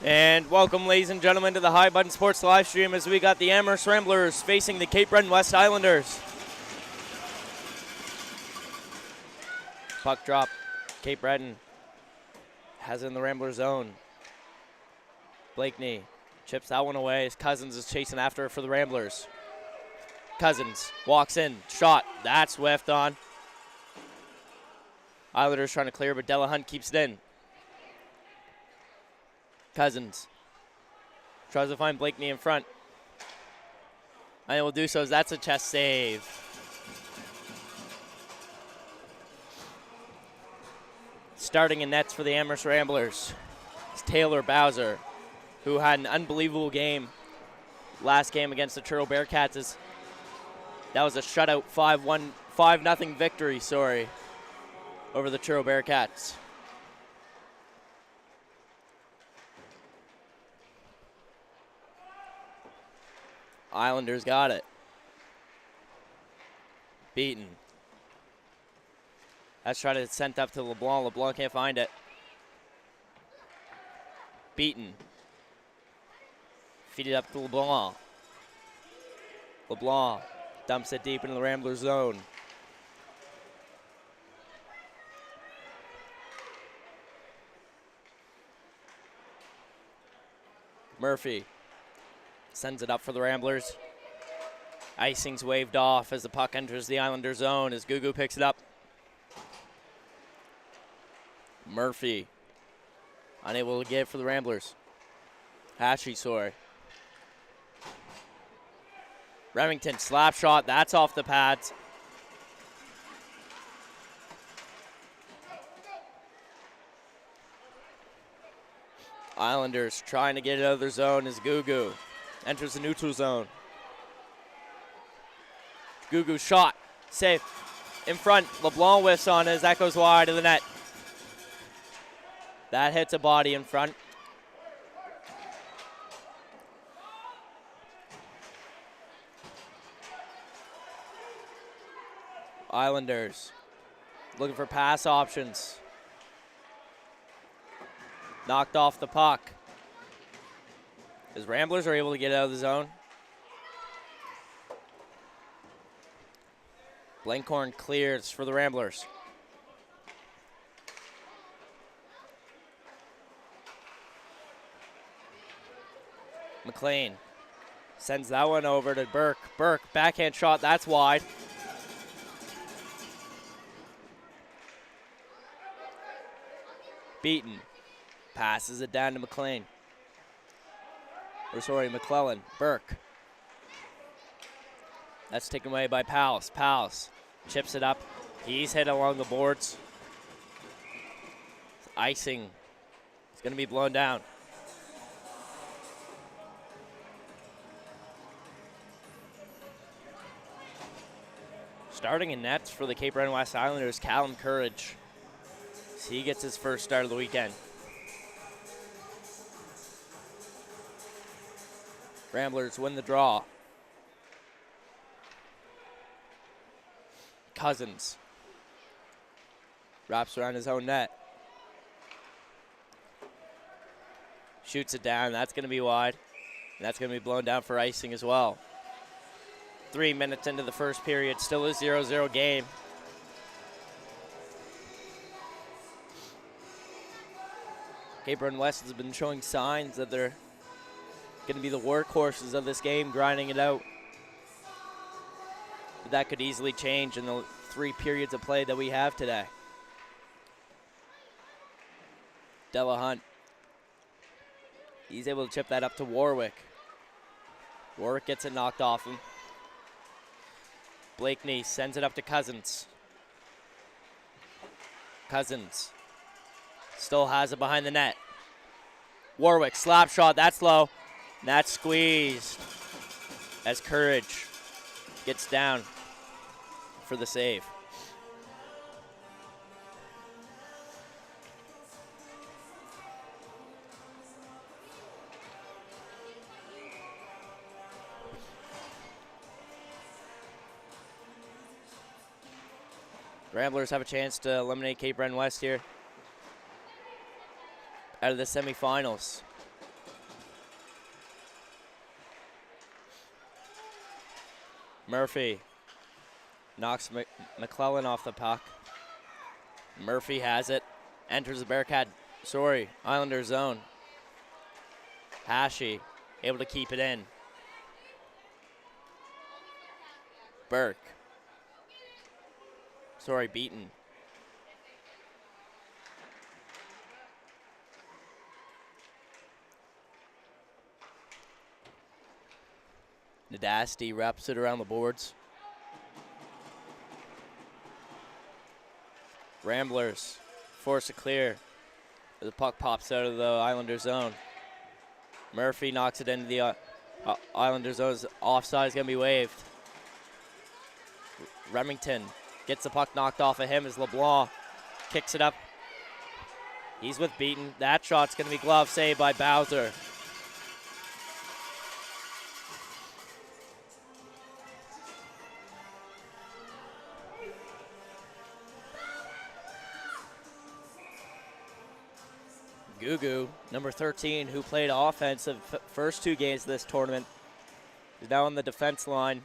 And welcome, ladies and gentlemen, to the High Button Sports live stream as we got the Amherst Ramblers facing the Cape Breton West Islanders. Puck drop. Cape Breton has it in the Rambler zone. Blakeney chips that one away as Cousins is chasing after it for the Ramblers. Cousins walks in, shot. That's whiffed on. Islanders trying to clear, but Delahunt keeps it in. Cousins tries to find Blakeney in front. And it will do so as that's a chest save. Starting in nets for the Amherst Ramblers is Taylor Bowser, who had an unbelievable game last game against the Truro Bearcats. That was a shutout 5-0 victory, over the Truro Bearcats. Islanders got it. Beaten. That's tried to send up to LeBlanc. LeBlanc can't find it. Beaten. Feed it up to LeBlanc. LeBlanc dumps it deep into the Rambler zone. Murphy sends it up for the Ramblers. Icing's waved off as the puck enters the Islander zone as Gugu picks it up. Murphy unable to get it for the Ramblers. Hatchie, Remington slap shot, that's off the pads. Islanders trying to get it out of their zone as Gugu enters the neutral zone. Gugu shot, safe, in front. LeBlanc whiffs on as that goes wide of the net. That hits a body in front. Islanders looking for pass options. Knocked off the puck. As Ramblers are able to get out of the zone. Blankhorn clears for the Ramblers. McLean sends that one over to Burke. Burke, backhand shot, that's wide. Beaten. Passes it down to McLean. McClellan. Burke. That's taken away by Powles. Powles chips it up. He's hit along the boards. Icing. It's going to be blown down. Starting in nets for the Cape Breton West Islanders, Callum Courage. He gets his first start of the weekend. Ramblers win the draw. Cousins wraps around his own net. Shoots it down. That's going to be wide. And that's going to be blown down for icing as well. 3 minutes into the first period. Still a 0-0 game. Cape Breton West has been showing signs that they're going to be the workhorses of this game, grinding it out. But that could easily change in the 3 periods of play that we have today. Delahunt. He's able to chip that up to Warwick. Warwick gets it knocked off him. Blakeney sends it up to Cousins. Cousins still has it behind the net. Warwick, slap shot, that's low. That's squeezed as Courage gets down for the save. Ramblers have a chance to eliminate Cape Breton West here out of the semifinals. Murphy knocks McClellan off the puck. Murphy has it. Enters the Islander zone. Hashi able to keep it in. Beaton. Nadasti wraps it around the boards. Ramblers force it clear. The puck pops out of the Islander zone. Murphy knocks it into the Islander zone's offside is going to be waved. Remington gets the puck knocked off of him as LeBlanc kicks it up. He's with Beaton. That shot's going to be glove saved by Bowser. Gugu, number 13, who played offense the first 2 games of this tournament, is now on the defense line.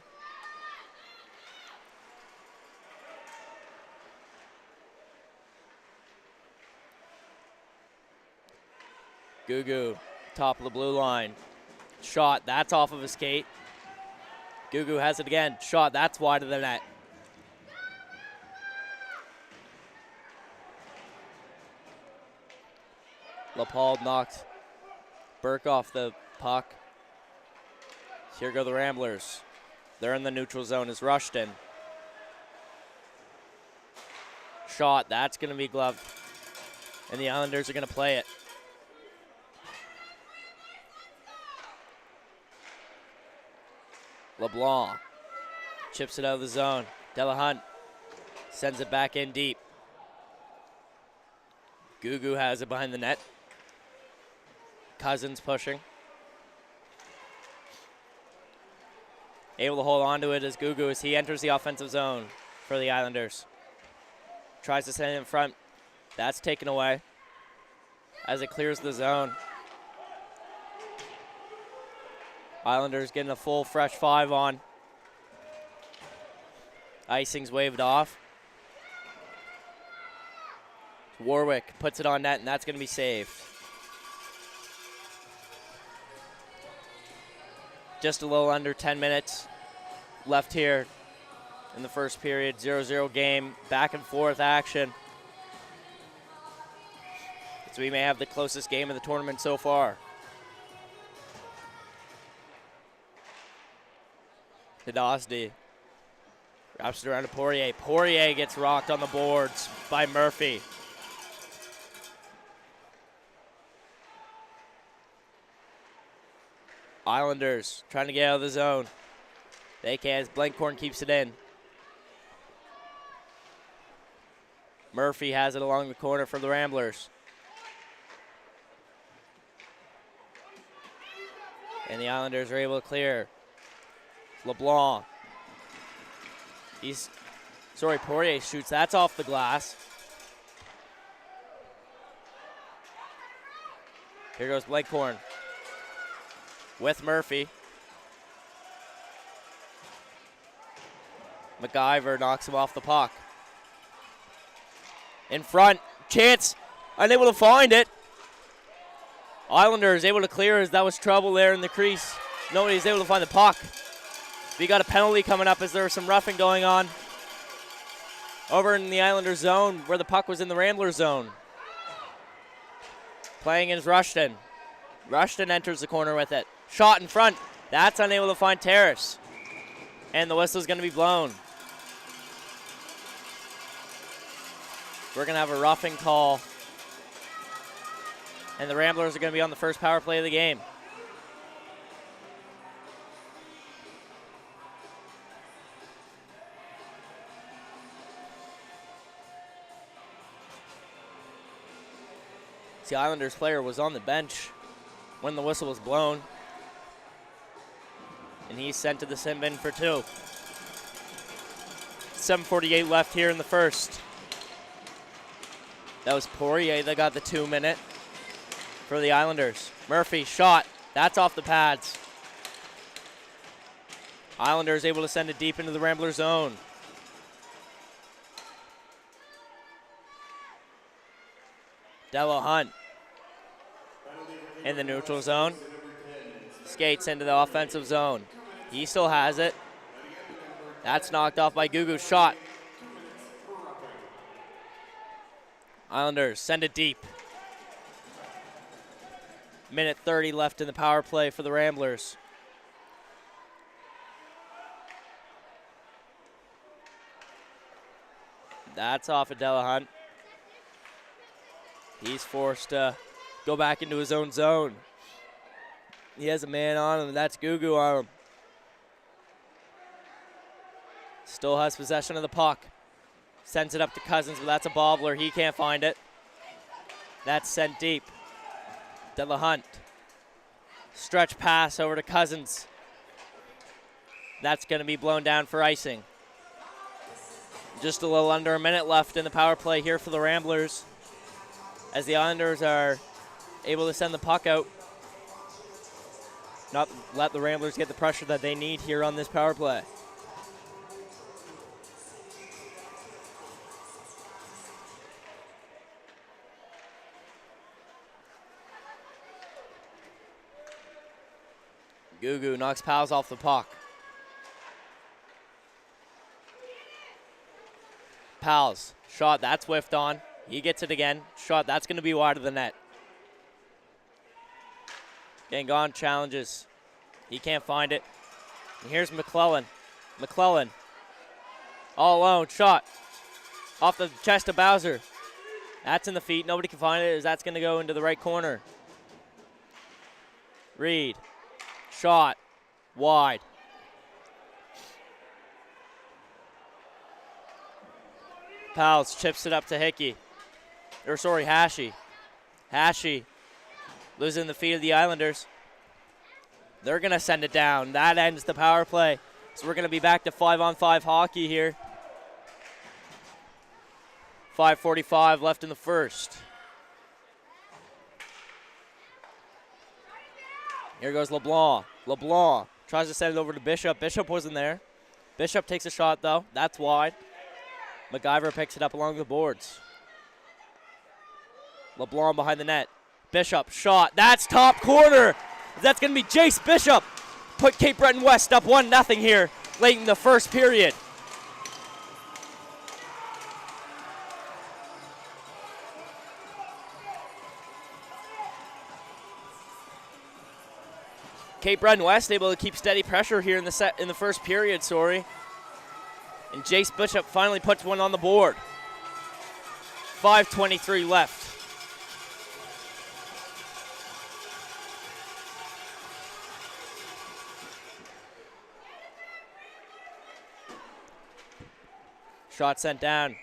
Gugu, top of the blue line. Shot, that's off of a skate. Gugu has it again. Shot, that's wide of the net. LaPaul knocks Burke off the puck. Here go the Ramblers. They're in the neutral zone as Rushton. Shot, that's going to be gloved. And the Islanders are going to play it. LeBlanc chips it out of the zone. Delahunt sends it back in deep. Gugu has it behind the net. Cousins pushing. Able to hold on to it as Gugu as he enters the offensive zone for the Islanders. Tries to send it in front. That's taken away as it clears the zone. Islanders getting a full fresh 5 on. Icing's waved off. Warwick puts it on net, and that's going to be saved. Just a little under 10 minutes left here in the first period. 0-0 game, back and forth action. So we may have the closest game of the tournament so far. Nadasti wraps it around to Poirier. Poirier gets rocked on the boards by Murphy. Islanders trying to get out of the zone. They can as Blankhorn keeps it in. Murphy has it along the corner for the Ramblers. And the Islanders are able to clear. LeBlanc. Poirier shoots. That's off the glass. Here goes Blankhorn with Murphy. McIver knocks him off the puck. In front, chance, unable to find it. Islanders able to clear as that was trouble there in the crease. Nobody's able to find the puck. We got a penalty coming up as there was some roughing going on over in the Islanders zone where the puck was in the Ramblers zone. Playing is Rushton. Rushton enters the corner with it. Shot in front. That's unable to find Terrace. And the whistle's going to be blown. We're going to have a roughing call. And the Ramblers are going to be on the first power play of the game. The Islanders player was on the bench when the whistle was blown. And he's sent to the sim bin for 2. 7:48 left here in the first. That was Poirier that got the 2-minute for the Islanders. Murphy shot. That's off the pads. Islanders able to send it deep into the Rambler zone. Delo Hunt in the neutral zone. Skates into the offensive zone. He still has it. That's knocked off by Gugu's shot. Islanders send it deep. Minute 30 left in the power play for the Ramblers. That's off of Delo Hunt. He's forced to go back into his own zone. He has a man on him, and that's Gugu on him. Still has possession of the puck. Sends it up to Cousins, but that's a bobbler. He can't find it. That's sent deep. Delo Hunt. Stretch pass over to Cousins. That's going to be blown down for icing. Just a little under a minute left in the power play here for the Ramblers, as the Islanders are able to send the puck out. Not let the Ramblers get the pressure that they need here on this power play. Gugu knocks Pals off the puck. Pals, shot, that's whiffed on. He gets it again. Shot, that's going to be wide of the net. Gangon challenges. He can't find it. And here's McClellan. McClellan, all alone, shot. Off the chest of Bowser. That's in the feet. Nobody can find it, as that's going to go into the right corner. Reed. Shot. Wide. Pals chips it up to Hickey. Hashi. Hashi losing the feet of the Islanders. They're going to send it down. That ends the power play. So we're going to be back to 5-on-5 hockey here. 5:45 left in the first. Here goes LeBlanc. LeBlanc tries to send it over to Bishop. Bishop wasn't there. Bishop takes a shot, though. That's wide. MacGyver picks it up along the boards. LeBlanc behind the net. Bishop, shot. That's top corner. That's going to be Jace Bishop. Put Cape Breton West up 1-0 here late in the first period. Cape Breton West able to keep steady pressure here in the first period, And Jace Bishop finally puts one on the board. 5:23 left. Shot sent down.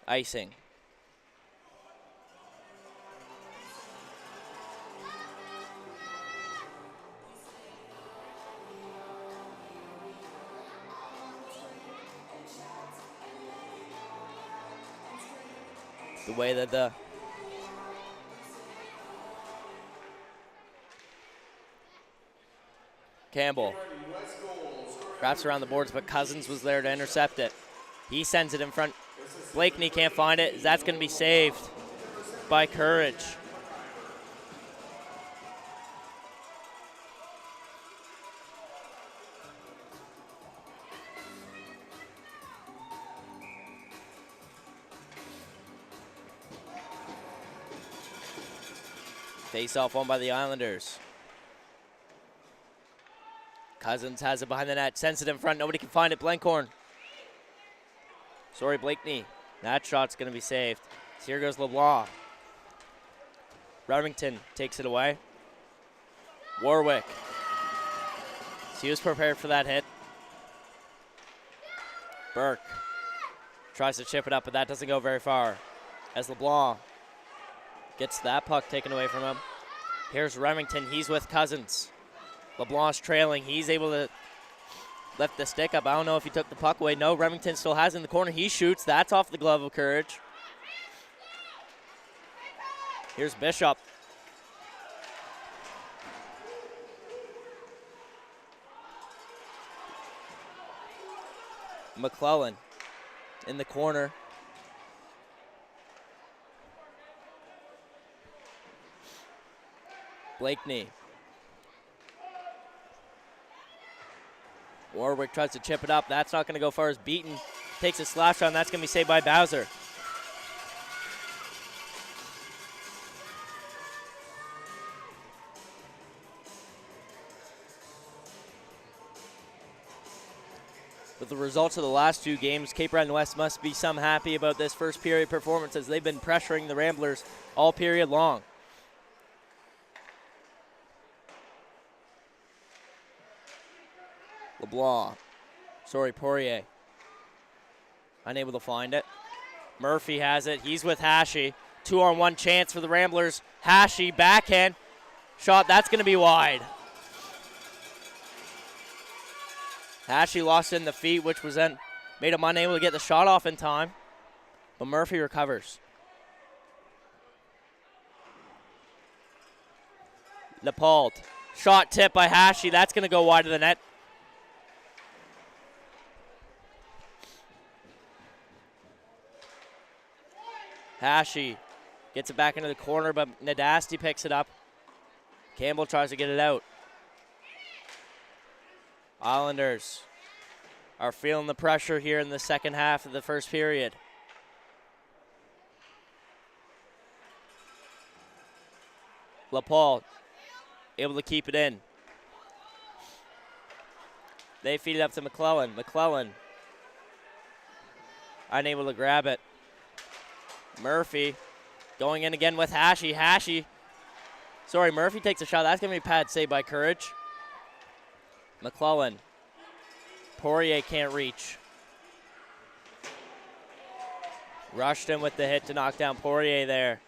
Icing. The way that the Campbell wraps around the boards, but Cousins was there to intercept it. He sends it in front. Blakeney can't find it. That's going to be saved by Courage. Face-off won by the Islanders. Cousins has it behind the net, sends it in front, nobody can find it, Blenkhorn. Blakeney. That shot's gonna be saved. So here goes LeBlanc. Remington takes it away. Warwick. So he was prepared for that hit. Burke tries to chip it up, but that doesn't go very far. As LeBlanc gets that puck taken away from him. Here's Remington. He's with Cousins. LeBlanc's trailing. He's able to lift the stick up. I don't know if he took the puck away. No, Remington still has it in the corner. He shoots. That's off the glove of Courage. Here's Bishop. McClellan in the corner. Blakeney. Warwick tries to chip it up. That's not going to go far as Beaton takes a slap shot, and that's going to be saved by Bowser. With the results of the last two games, Cape Breton West must be some happy about this first period performance as they've been pressuring the Ramblers all period long. Poirier. Unable to find it. Murphy has it. He's with Hashi. 2-on-1 chance for the Ramblers. Hashi, backhand. Shot, that's going to be wide. Hashi lost it in the feet, which was then made him unable to get the shot off in time. But Murphy recovers. Leopold. Shot tip by Hashi. That's going to go wide of the net. Hashi gets it back into the corner, but Nadasti picks it up. Campbell tries to get it out. Islanders are feeling the pressure here in the second half of the first period. Leopold able to keep it in. They feed it up to McClellan. McClellan unable to grab it. Murphy going in again with Hashi. Murphy takes a shot. That's going to be pad saved by Courage. McClellan. Poirier can't reach. Rushed him with the hit to knock down Poirier there.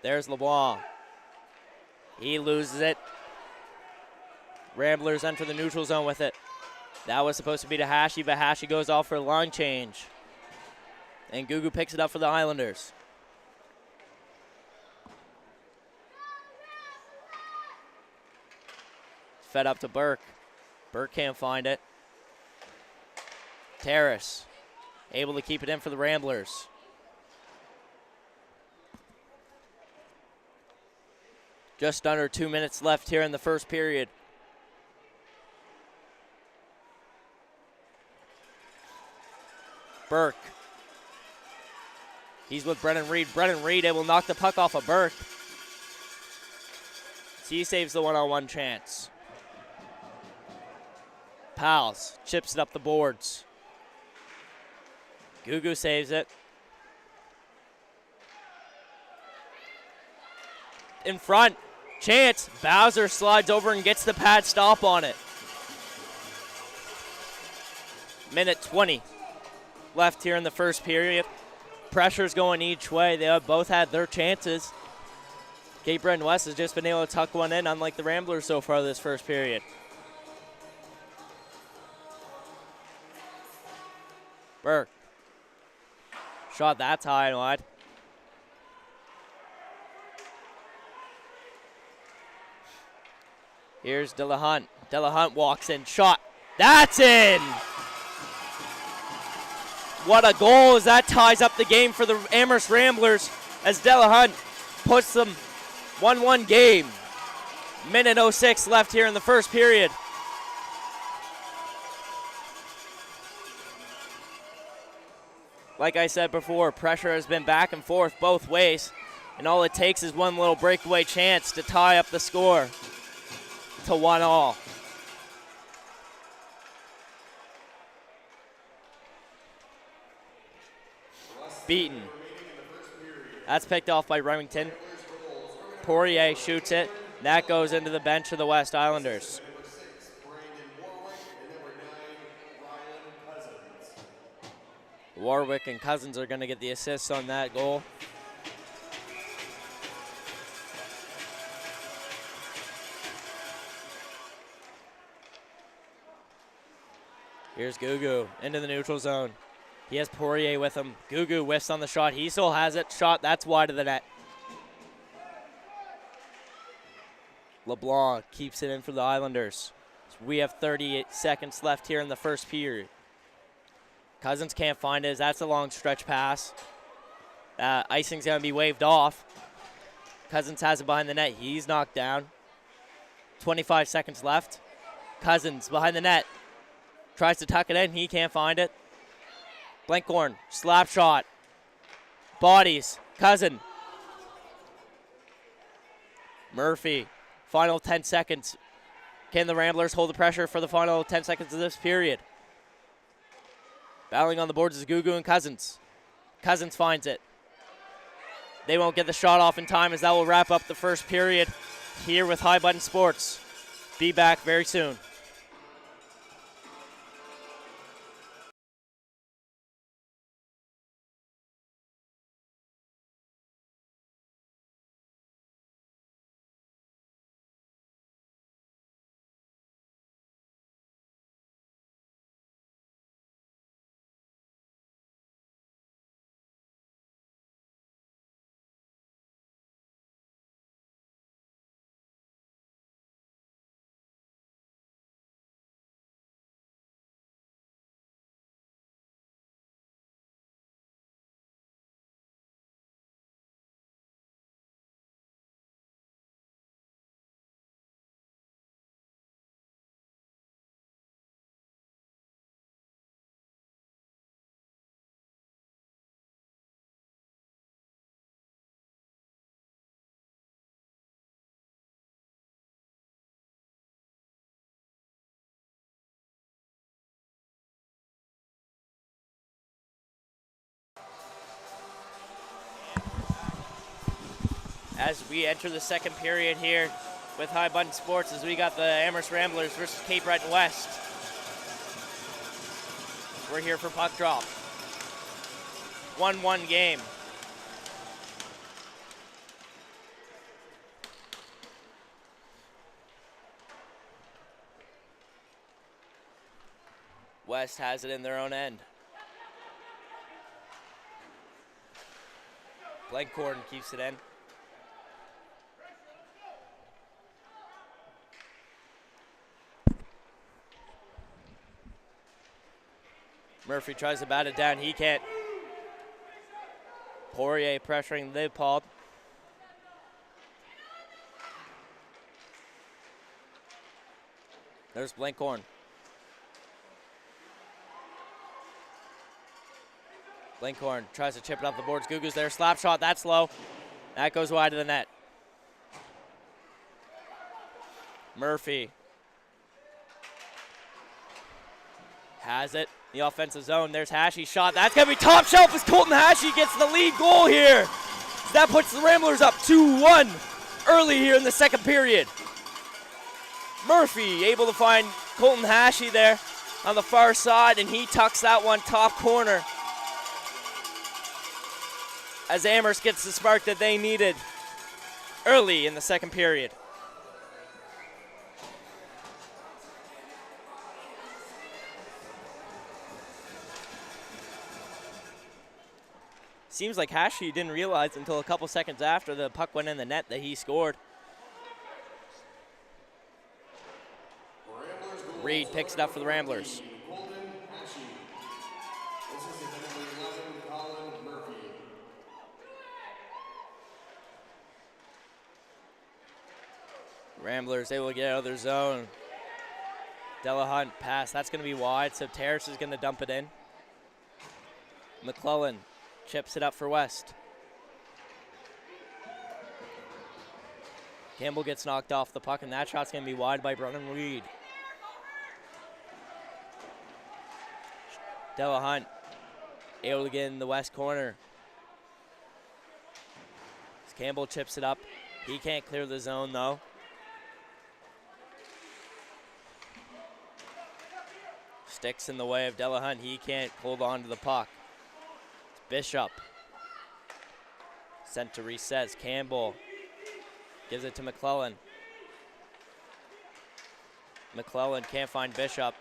There's LeBlanc. He loses it. Ramblers enter the neutral zone with it. That was supposed to be to Hashi, but Hashi goes off for a line change. And Gugu picks it up for the Islanders. Fed up to Burke. Burke can't find it. Terrace able to keep it in for the Ramblers. Just under 2 minutes left here in the first period. Burke. He's with Brennan Reed. Brennan Reed able to knock the puck off of Burke. He saves the one-on-one chance. Pals chips it up the boards. Gugu saves it. In front. Chance. Bowser slides over and gets the pad stop on it. Minute 20 left here in the first period. Pressure's going each way. They have both had their chances. Cape Breton West has just been able to tuck one in, unlike the Ramblers so far this first period. Burke. Shot that's high and wide. Here's Delahunt. Delahunt walks in. Shot. That's in! What a goal as that ties up the game for the Amherst Ramblers as Delahunt puts them 1-1 game. Minute 06 left here in the first period. Like I said before, pressure has been back and forth both ways, and all it takes is one little breakaway chance to tie up the score to 1-1. Beaten. That's picked off by Remington. Poirier shoots it. That goes into the bench of the West Islanders. Warwick and Cousins are going to get the assists on that goal. Here's Gugu into the neutral zone. He has Poirier with him. Gugu whiffs on the shot. He still has it. Shot, that's wide of the net. LeBlanc keeps it in for the Islanders. We have 38 seconds left here in the first period. Cousins can't find it. That's a long stretch pass. Icing's going to be waved off. Cousins has it behind the net. He's knocked down. 25 seconds left. Cousins behind the net. Tries to tuck it in. He can't find it. Blankhorn, slap shot. Bodies. Cousin. Murphy. Final 10 seconds. Can the Ramblers hold the pressure for the final 10 seconds of this period? Battling on the boards is Gugu and Cousins. Cousins finds it. They won't get the shot off in time, as that will wrap up the first period here with High Button Sports. Be back very soon. As we enter the second period here with High Button Sports, as we got the Amherst Ramblers versus Cape Breton West. We're here for puck drop. 1-1 game. West has it in their own end. Blankhorn keeps it in. Murphy tries to bat it down. He can't. Poirier pressuring the Paul. There's Blankhorn. Blankhorn tries to chip it up the boards. Gugu's there. Slap shot. That's low. That goes wide of the net. Murphy has it. The offensive zone. There's Hashi shot. That's going to be top shelf as Colton Hashi gets the lead goal here. That puts the Ramblers up 2-1 early here in the second period. Murphy able to find Colton Hashi there on the far side, and he tucks that one top corner as Amherst gets the spark that they needed early in the second period. Seems like Hashi didn't realize until a couple seconds after the puck went in the net that he scored. Reed picks it up for the Ramblers. Ramblers able to get out of their zone. Delahunt pass. That's going to be wide, so Terrace is going to dump it in. McClellan chips it up for West. Campbell gets knocked off the puck, and that shot's going to be wide by Brennan Reed. Delahunt able to get in the west corner. As Campbell chips it up. He can't clear the zone, though. Sticks in the way of Delahunt. He can't hold on to the puck. Bishop sent to recess. Campbell gives it to McClellan. McClellan can't find Bishop.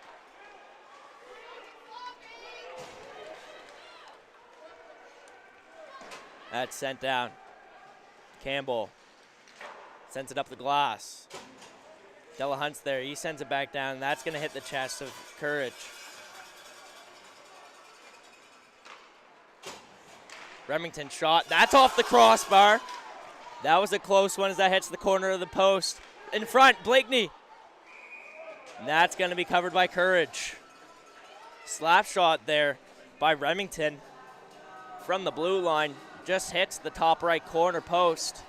That's sent down. Campbell sends it up the glass. Delahunt's there. He sends it back down. That's going to hit the chest of Courage. Remington shot. That's off the crossbar. That was a close one as that hits the corner of the post. In front, Blakeney. And that's going to be covered by Courage. Slap shot there by Remington from the blue line. Just hits the top right corner post.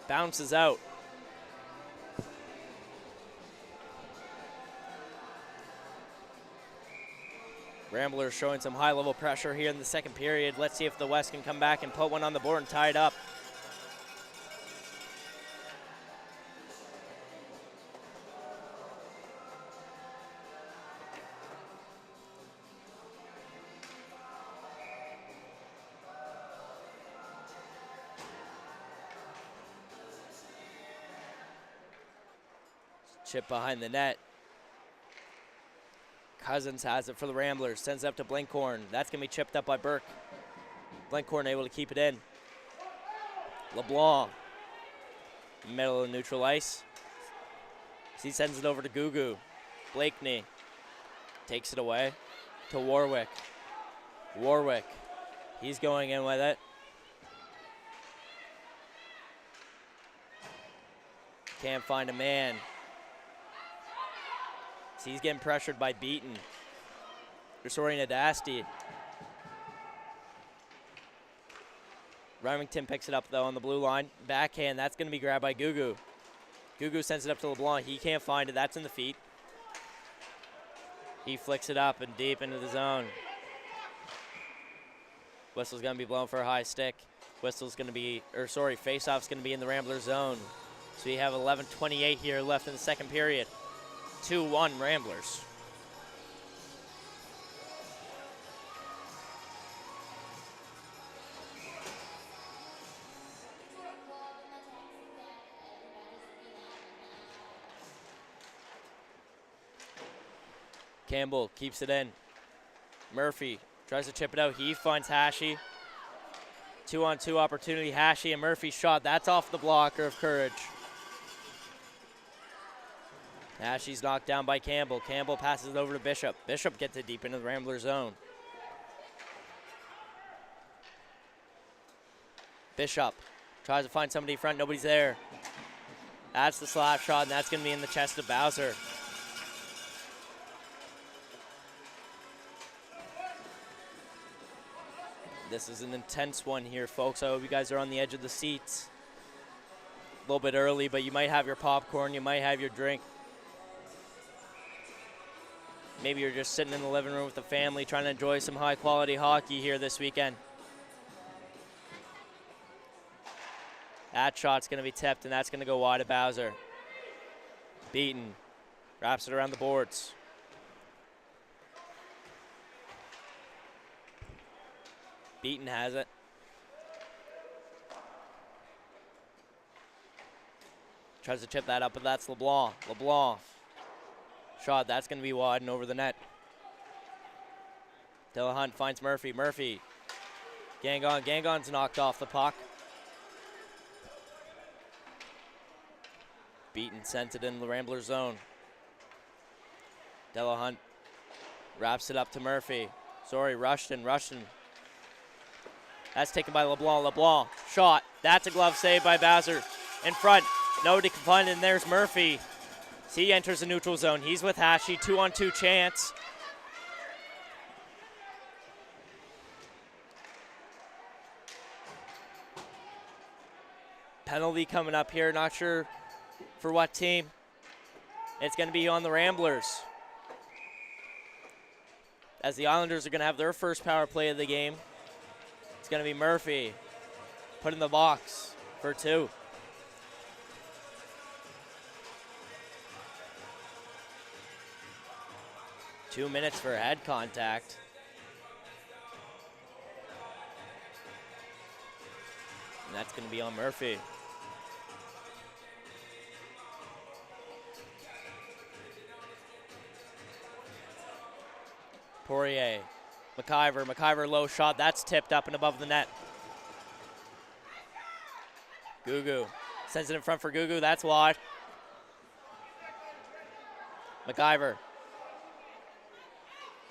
Bounces out. Ramblers showing some high-level pressure here in the second period. Let's see if the West can come back and put one on the board and tie it up. Chip behind the net. Cousins has it for the Ramblers. Sends it up to Blinkhorn. That's going to be chipped up by Burke. Blinkhorn able to keep it in. LeBlanc. Middle of neutral ice. He sends it over to Gugu. Blakeney. Takes it away to Warwick. Warwick. He's going in with it. Can't find a man. He's getting pressured by Beaton. Restoring Nadasti. Remington picks it up, though, on the blue line. Backhand, that's going to be grabbed by Gugu. Gugu sends it up to LeBlanc. He can't find it. That's in the feet. He flicks it up and deep into the zone. Whistle's going to be blown for a high stick. Whistle's going to be, face-off's going to be in the Rambler zone. So we have 11:28 here left in the second period. 2-1 Ramblers. Campbell keeps it in. Murphy tries to chip it out. He finds Hashi. 2-on-2 opportunity. Hashi and Murphy shot. That's off the blocker of Courage. Hashi's knocked down by Campbell. Campbell passes it over to Bishop. Bishop gets it deep into the Rambler zone. Bishop tries to find somebody in front. Nobody's there. That's the slap shot, and that's going to be in the chest of Bowser. This is an intense one here, folks. I hope you guys are on the edge of the seats. A little bit early, but you might have your popcorn. You might have your drink. Maybe you're just sitting in the living room with the family trying to enjoy some high-quality hockey here this weekend. That shot's going to be tipped, and that's going to go wide of Bowser. Beaton wraps it around the boards. Beaton has it. Tries to chip that up, but that's LeBlanc. LeBlanc. Shot, that's going to be wide and over the net. Delahunt finds Murphy. Murphy. Gangon. Gangon's knocked off the puck. Beaton sent it in the Rambler zone. Delahunt wraps it up to Murphy. Rushton. That's taken by LeBlanc. LeBlanc. Shot. That's a glove save by Bowser. In front. Nobody can find it, and there's Murphy. He enters the neutral zone. He's with Hashi. 2-on-2 chance. Penalty coming up here. Not sure for what team. It's going to be on the Ramblers, as the Islanders are going to have their first power play of the game. It's going to be Murphy put in the box for 2. Two minutes for head contact. And that's going to be on Murphy. Poirier. McIver low shot. That's tipped up and above the net. Gugu sends it in front for Gugu. That's wide. McIver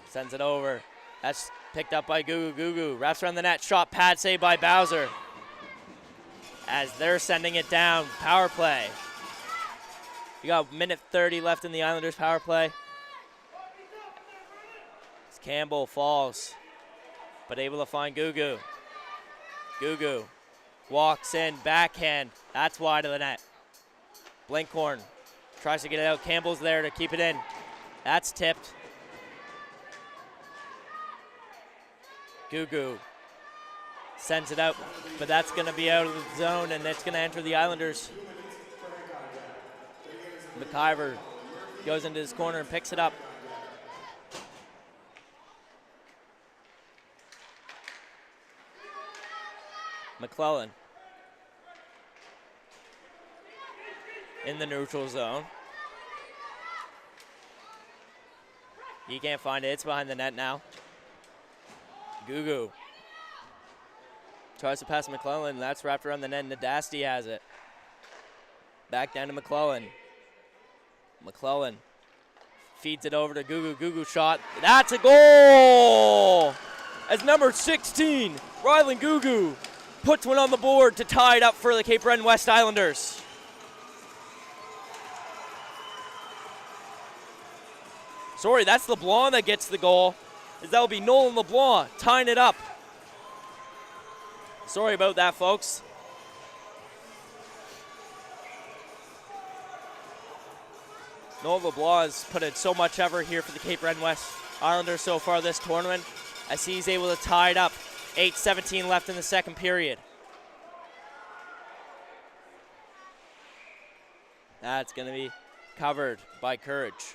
sends it over. That's picked up by Gugu. Gugu wraps around the net. Shot pad save by Bowser. As they're sending it down. Power play. You got minute 30 left in the Islanders power play. As Campbell falls, but able to find Gugu. Gugu walks in, backhand. That's wide of the net. Blinkhorn tries to get it out. Campbell's there to keep it in. That's tipped. Gugu sends it out, but that's going to be out of the zone, and it's going to enter the Islanders. McIver goes into his corner and picks it up. McClellan in the neutral zone. He can't find it. It's behind the net now. Gugu tries to pass McClellan. That's wrapped around the net. Nadasti has it. Back down to McClellan. McClellan feeds it over to Gugu. Gugu shot. That's a goal! As number 16, Rylan Gugu, puts one on the board to tie it up for the Cape Breton West Islanders. Sorry, that's LeBlanc that gets the goal. That'll be Nolan LeBlanc tying it up. Sorry about that, folks. Nolan LeBlanc has put in so much effort here for the Cape Breton West Islanders so far this tournament, as he's able to tie it up. 8:17 left in the second period. That's going to be covered by Courage.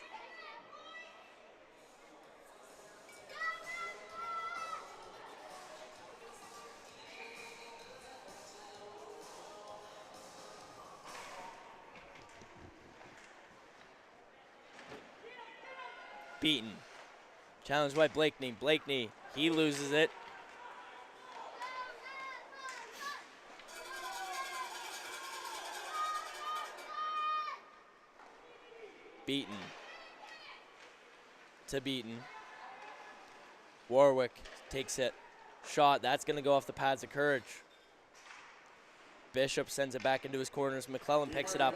Beaten. Challenged by Blakeney. Blakeney, he loses it. Beaten. To Beaten. Warwick takes it. Shot. That's going to go off the pads of Courage. Bishop sends it back into his corners. McClellan picks it up.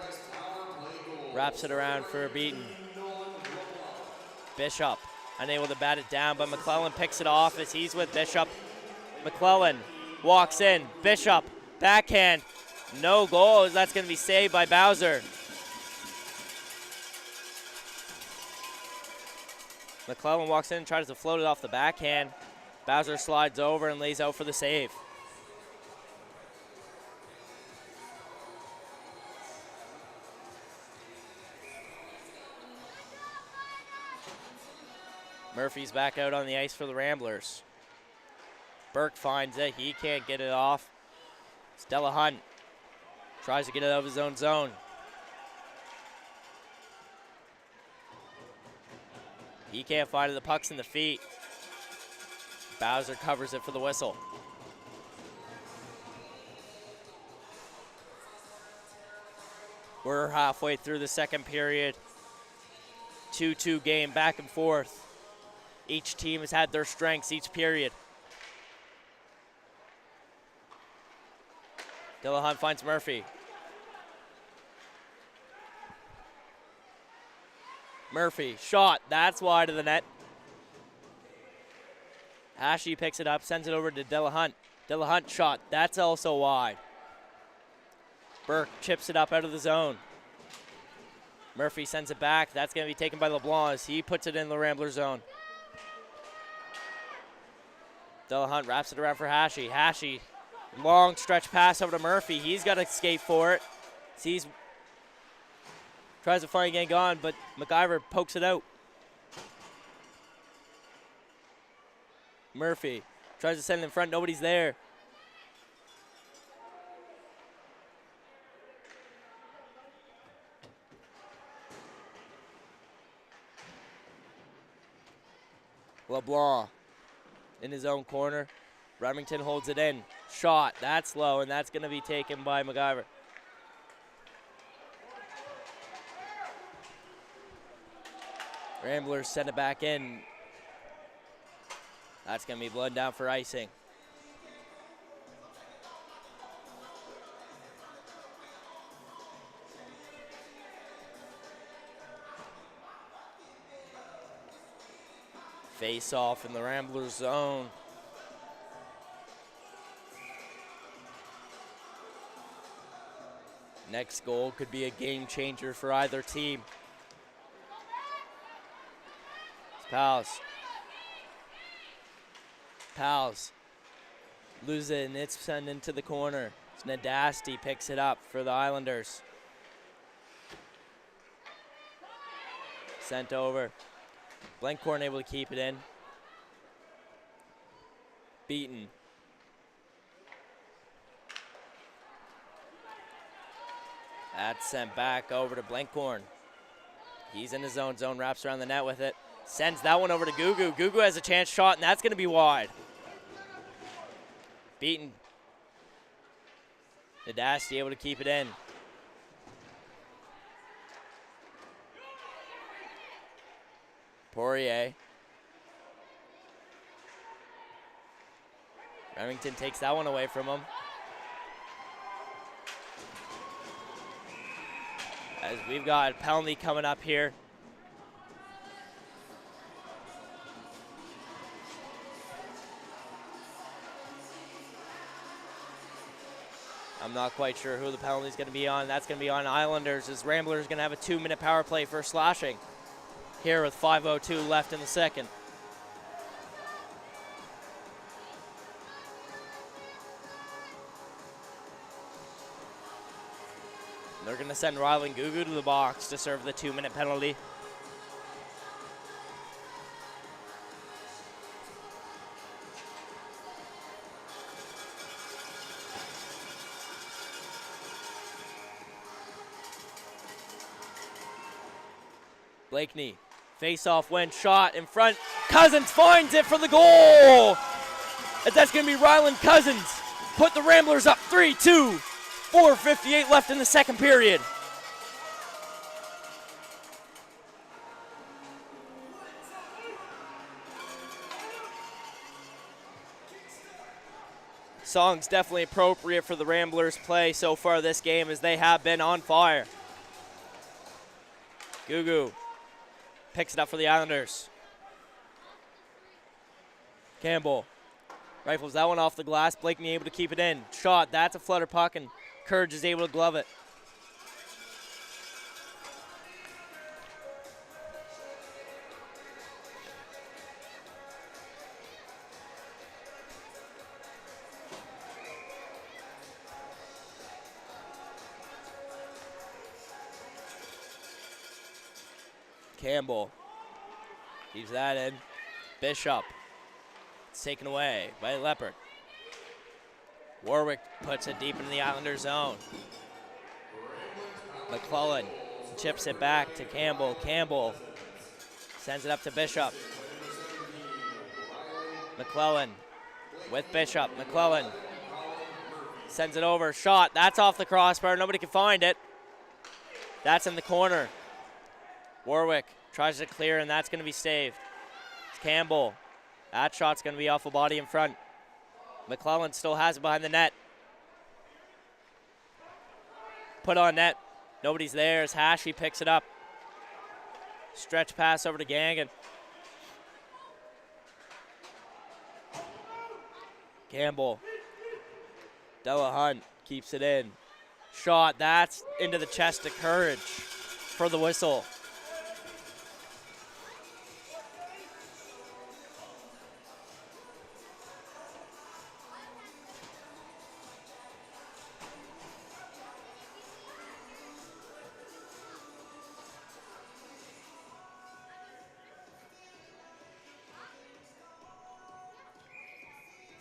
Wraps it around for Beaten. Bishop unable to bat it down, but McClellan picks it off as he's with Bishop. McClellan walks in. Bishop, backhand. No goals. That's going to be saved by Bowser. McClellan walks in and tries to float it off the backhand. Bowser slides over and lays out for the save. Murphy's back out on the ice for the Ramblers. Burke finds it. He can't get it off. Stella Hunt tries to get it out of his own zone. He can't find it. The puck's in the feet. Bowser covers it for the whistle. We're halfway through the second period. 2-2 game, back and forth. Each team has had their strengths each period. Dillahunt finds Murphy. Murphy, shot. That's wide of the net. Ashley picks it up, sends it over to Dillahunt. Dillahunt shot. That's also wide. Burke chips it up out of the zone. Murphy sends it back. That's going to be taken by LeBlanc as he puts it in the Rambler zone. Dillahunt wraps it around for Hashi. Hashi, long stretch pass over to Murphy. He's got to skate for it. Sees, tries to find getting gone, but McIver pokes it out. Murphy tries to send it in front. Nobody's there. LeBlanc in his own corner. Remington holds it in. Shot. That's low, and that's going to be taken by McIver. Ramblers send it back in. That's going to be blown down for icing. Face off in the Ramblers zone. Next goal could be a game changer for either team. Pals lose it, and it's sent into the corner. Nadasti picks it up for the Islanders. Sent over. Blencorn able to keep it in. Beaten. That's sent back over to Blencorn. He's in his zone. Zone wraps around the net with it. Sends that one over to Gugu. Gugu has a chance shot, and that's going to be wide. Beaten. Nadasti able to keep it in. Poirier. Remington takes that one away from him. As we've got a penalty coming up here. I'm not quite sure who the penalty is going to be on. That's going to be on Islanders, as Ramblers going to have a 2-minute power play for slashing here with 5:02 left in the second. They're going to send Rylan Gugu to the box to serve the 2-minute penalty. Blakeney, face-off win, shot in front. Cousins finds it for the goal! As that's going to be Rylan Cousins. Put the Ramblers up 3-2. 4:58 left in the second period. Song's definitely appropriate for the Ramblers' play so far this game, as they have been on fire. Gugu picks it up for the Islanders. Campbell rifles that one off the glass. Blakeney able to keep it in. Shot, that's a flutter puck, and Courage is able to glove it. Campbell keeps that in. Bishop. It's taken away by Leopard. Warwick puts it deep into the Islander zone. McClellan chips it back to Campbell. Campbell sends it up to Bishop. McClellan with Bishop. McClellan sends it over. Shot. That's off the crossbar. Nobody can find it. That's in the corner. Warwick tries to clear, and that's going to be saved. It's Campbell. That shot's going to be off a body in front. McClellan still has it behind the net. Put on net. Nobody's there as Hashi picks it up. Stretch pass over to Gangan. Campbell. Delahunt keeps it in. Shot. That's into the chest of Courage for the whistle.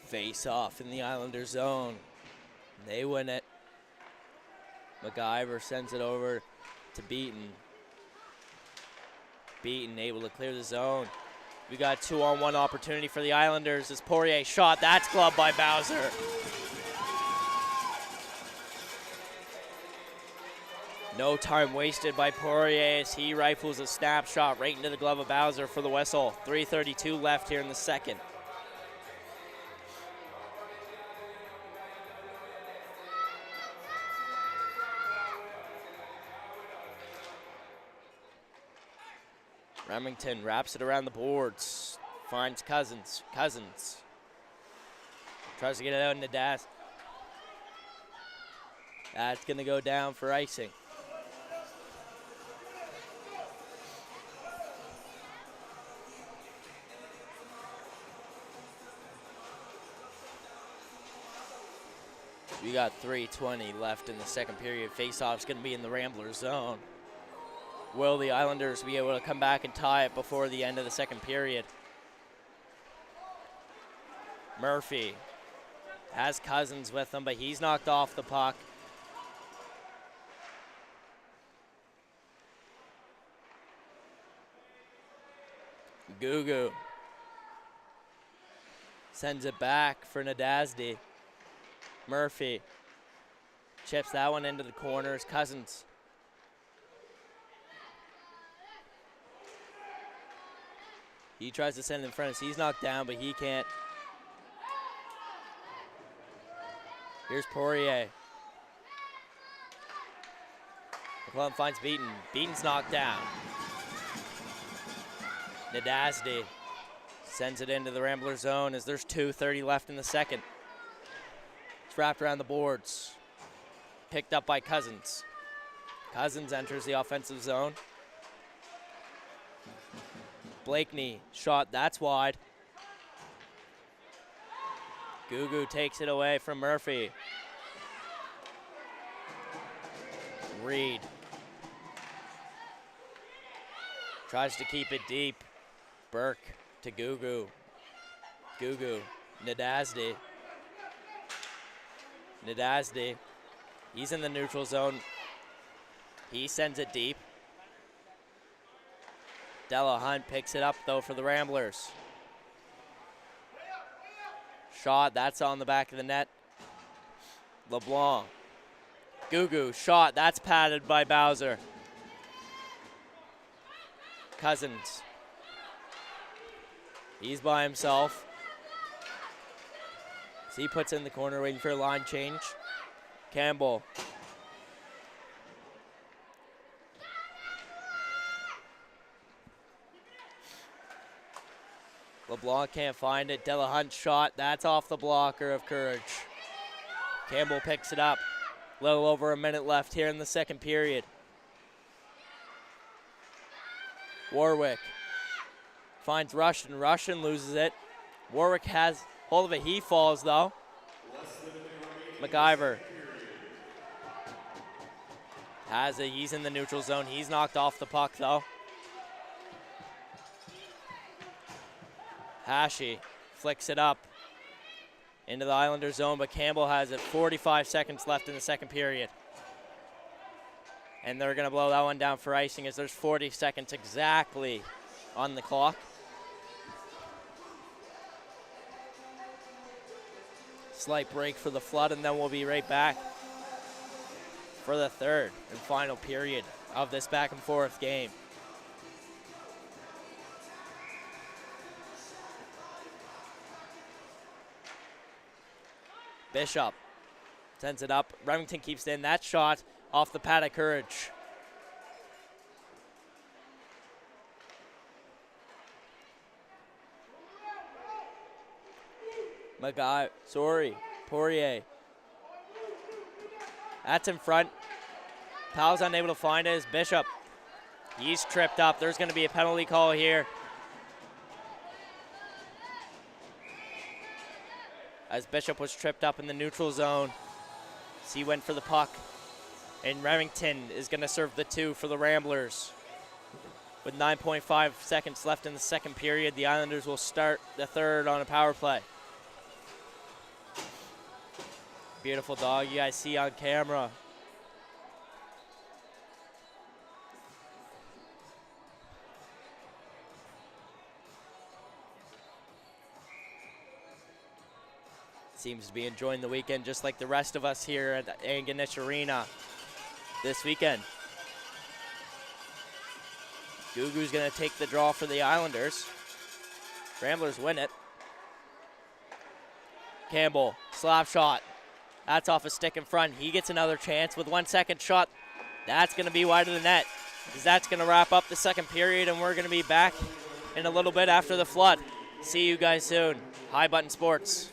Face off in the Islander zone. They win it. MacGyver sends it over to Beaton. Beaton able to clear the zone. We got 2-on-1 opportunity for the Islanders as Poirier shot. That's gloved by Bowser. No time wasted by Poirier as he rifles a snapshot right into the glove of Bowser for the whistle. 3:32 left here in the second. Remington wraps it around the boards. Finds Cousins. Cousins tries to get it out in the dash. That's going to go down for icing. We got 3:20 left in the second period. Face-off's going to be in the Ramblers zone. Will the Islanders be able to come back and tie it before the end of the second period? Murphy has Cousins with him, but he's knocked off the puck. Gugu sends it back for Nadazdi. Murphy chips that one into the corners. Cousins he tries to send it in front. He's knocked down, but he can't. Here's Poirier. McClellan finds Beaton. Beaton's knocked down. Nadazdi sends it into the Rambler zone as there's 2:30 left in the second. It's wrapped around the boards. Picked up by Cousins. Cousins enters the offensive zone. Blakeney shot, that's wide. Gugu takes it away from Murphy. Reed tries to keep it deep. Burke to Gugu. Gugu, Nadazdi. Nadazdi, he's in the neutral zone. He sends it deep. Delahunt picks it up, though, for the Ramblers. Shot, that's on the back of the net. LeBlanc. Gugu, shot, that's padded by Bowser. Cousins. He's by himself. So he puts it in the corner, waiting for a line change. Campbell. LeBlanc can't find it. Delahunt shot. That's off the blocker of Courage. Campbell picks it up. A little over a minute left here in the second period. Warwick finds Russian. Russian loses it. Warwick has hold of it. He falls, though. McIver has it. He's in the neutral zone. He's knocked off the puck, though. Hashi flicks it up into the Islander zone, but Campbell has it. 45 seconds left in the second period. And they're going to blow that one down for icing as there's 40 seconds exactly on the clock. Slight break for the Flood, and then we'll be right back for the third and final period of this back and forth game. Bishop sends it up. Remington keeps it in. That shot off the pad of Courage. Poirier. That's in front. Powell's unable to find it as Bishop. He's tripped up. There's going to be a penalty call here. As Bishop was tripped up in the neutral zone. So he went for the puck. And Remington is going to serve the 2 for the Ramblers. With 9.5 seconds left in the second period, the Islanders will start the third on a power play. Beautiful dog you guys see on camera. Seems to be enjoying the weekend just like the rest of us here at Anganish Arena this weekend. Gugu's going to take the draw for the Islanders. Ramblers win it. Campbell, slap shot. That's off a stick in front. He gets another chance with 1 second shot. That's going to be wide of the net. That's going to wrap up the second period, and we're going to be back in a little bit after the flood. See you guys soon. High Button Sports.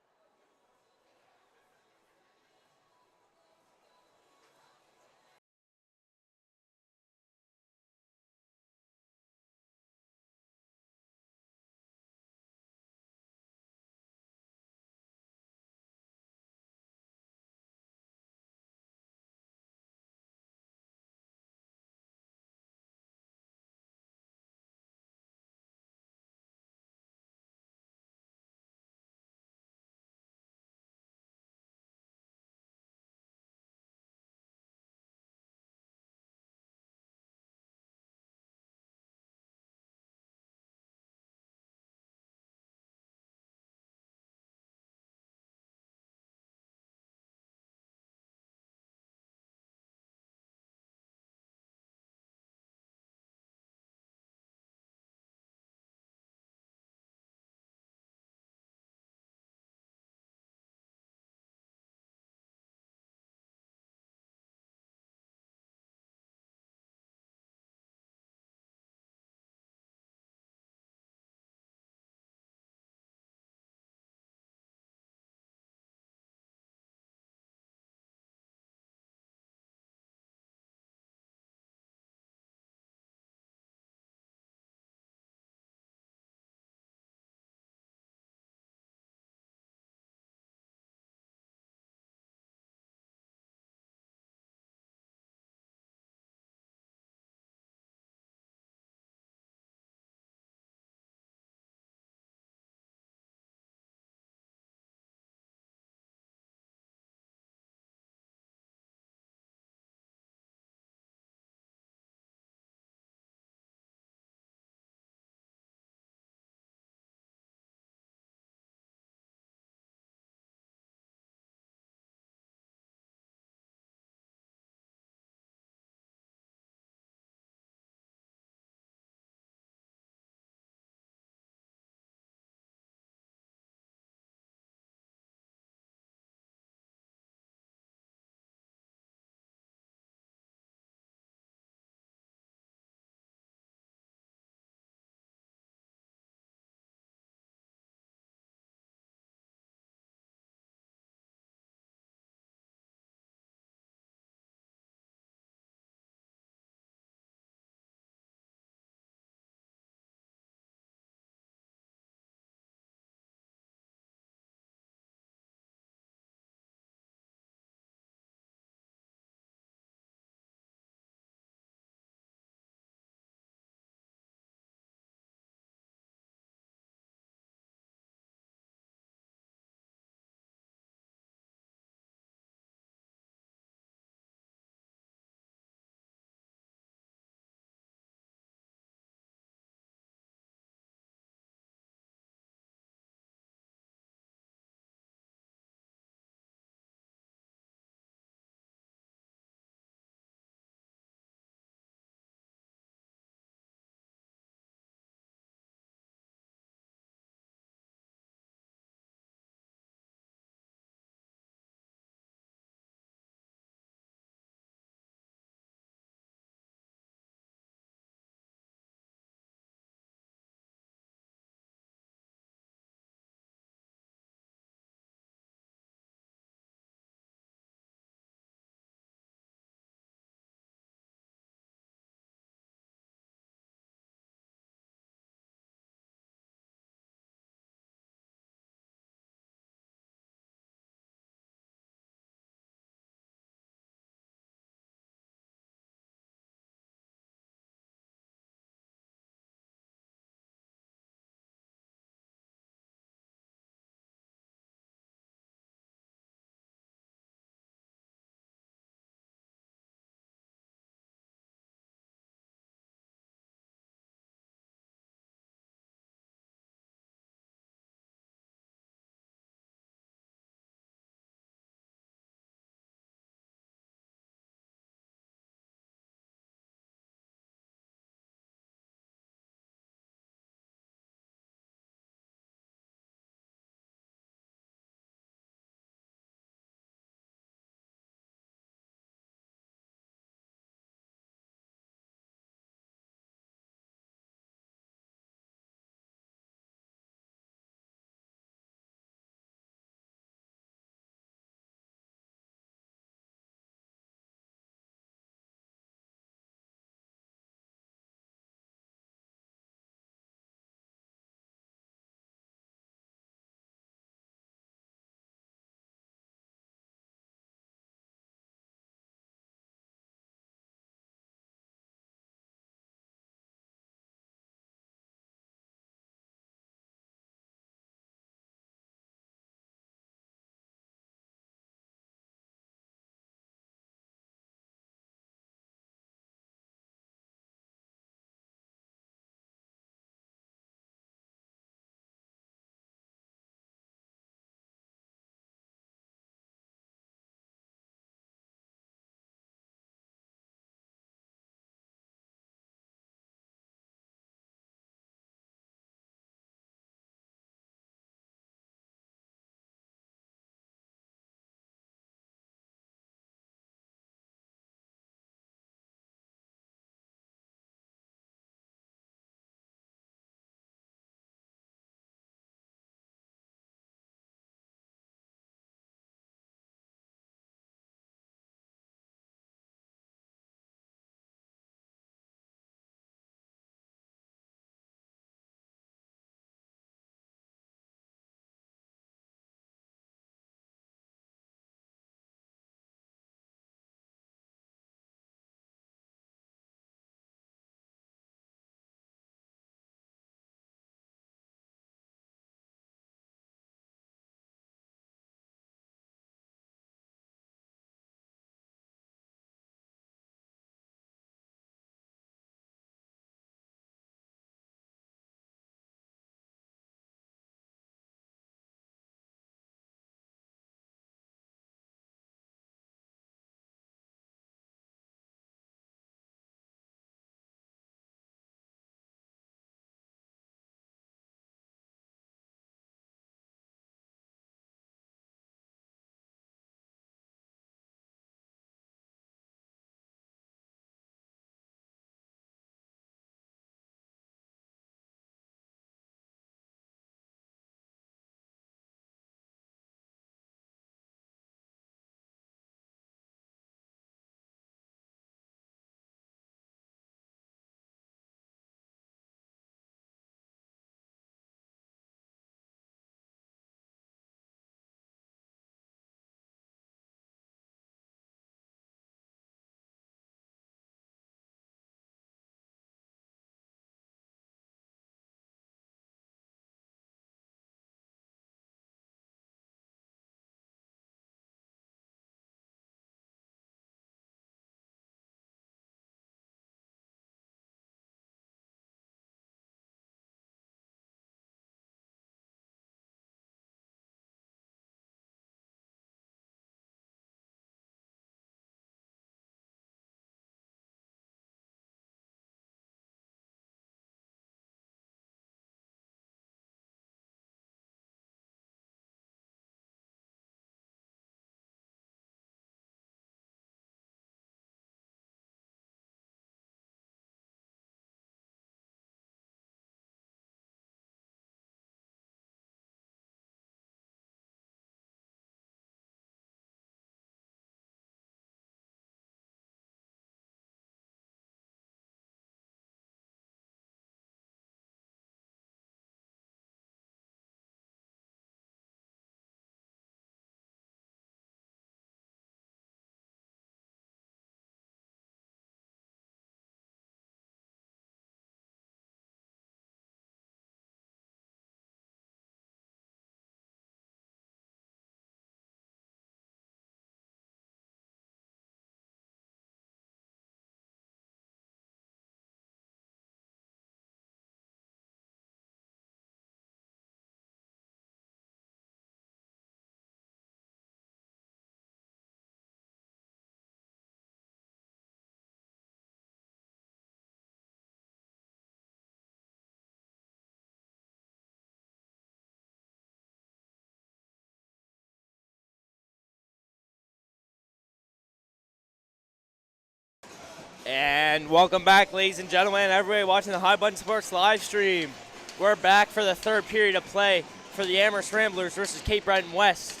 And welcome back, ladies and gentlemen, everybody watching the High Button Sports live stream. We're back for the third period of play for the Amherst Ramblers versus Cape Breton West.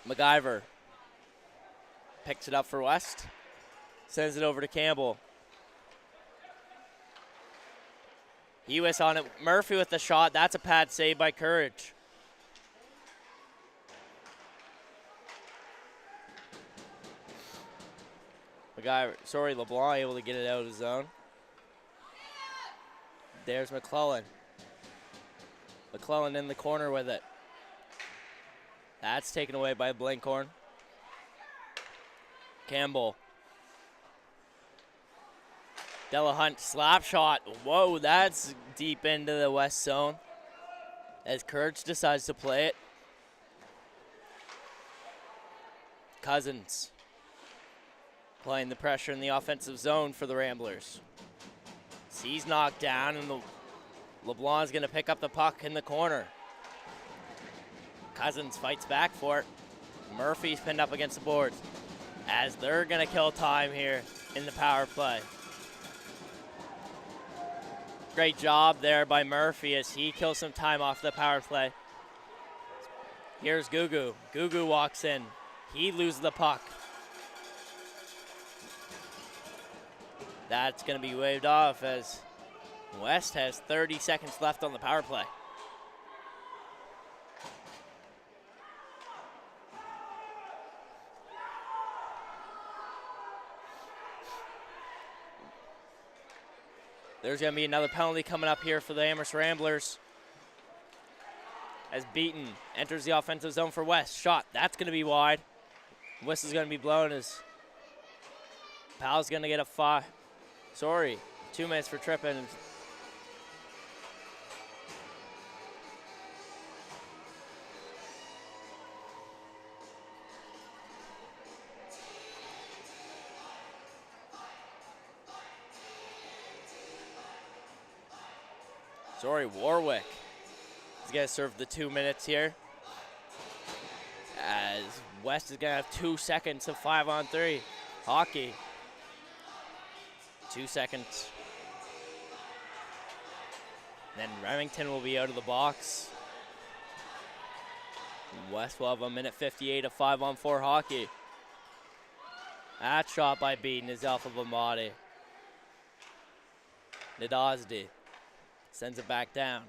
MacGyver picks it up for West, sends it over to Campbell. He was on it. Murphy with the shot. That's a pad save by Courage. LeBlanc able to get it out of the zone. There's McClellan. McClellan in the corner with it. That's taken away by Blankhorn. Campbell. Delahunt slap shot. Whoa, that's deep into the West zone as Courage decides to play it. Cousins applying the pressure in the offensive zone for the Ramblers. He's knocked down, and LeBlanc's going to pick up the puck in the corner. Cousins fights back for it. Murphy's pinned up against the boards as they're going to kill time here in the power play. Great job there by Murphy as he kills some time off the power play. Here's Gugu. Gugu walks in. He loses the puck. That's going to be waved off as West has 30 seconds left on the power play. There's going to be another penalty coming up here for the Amherst Ramblers as Beaton enters the offensive zone for West. Shot, that's going to be wide. West is going to be blown as Powell's going to get a 2 minutes for tripping. Warwick is going to serve the 2 minutes here as West is going to have 2 seconds of 5-on-3 hockey. 2 seconds. Then Remington will be out of the box. West will have 1:58 of 5-on-4 hockey. That shot by Beaton is Alpha Bamadi. Nadazdi sends it back down.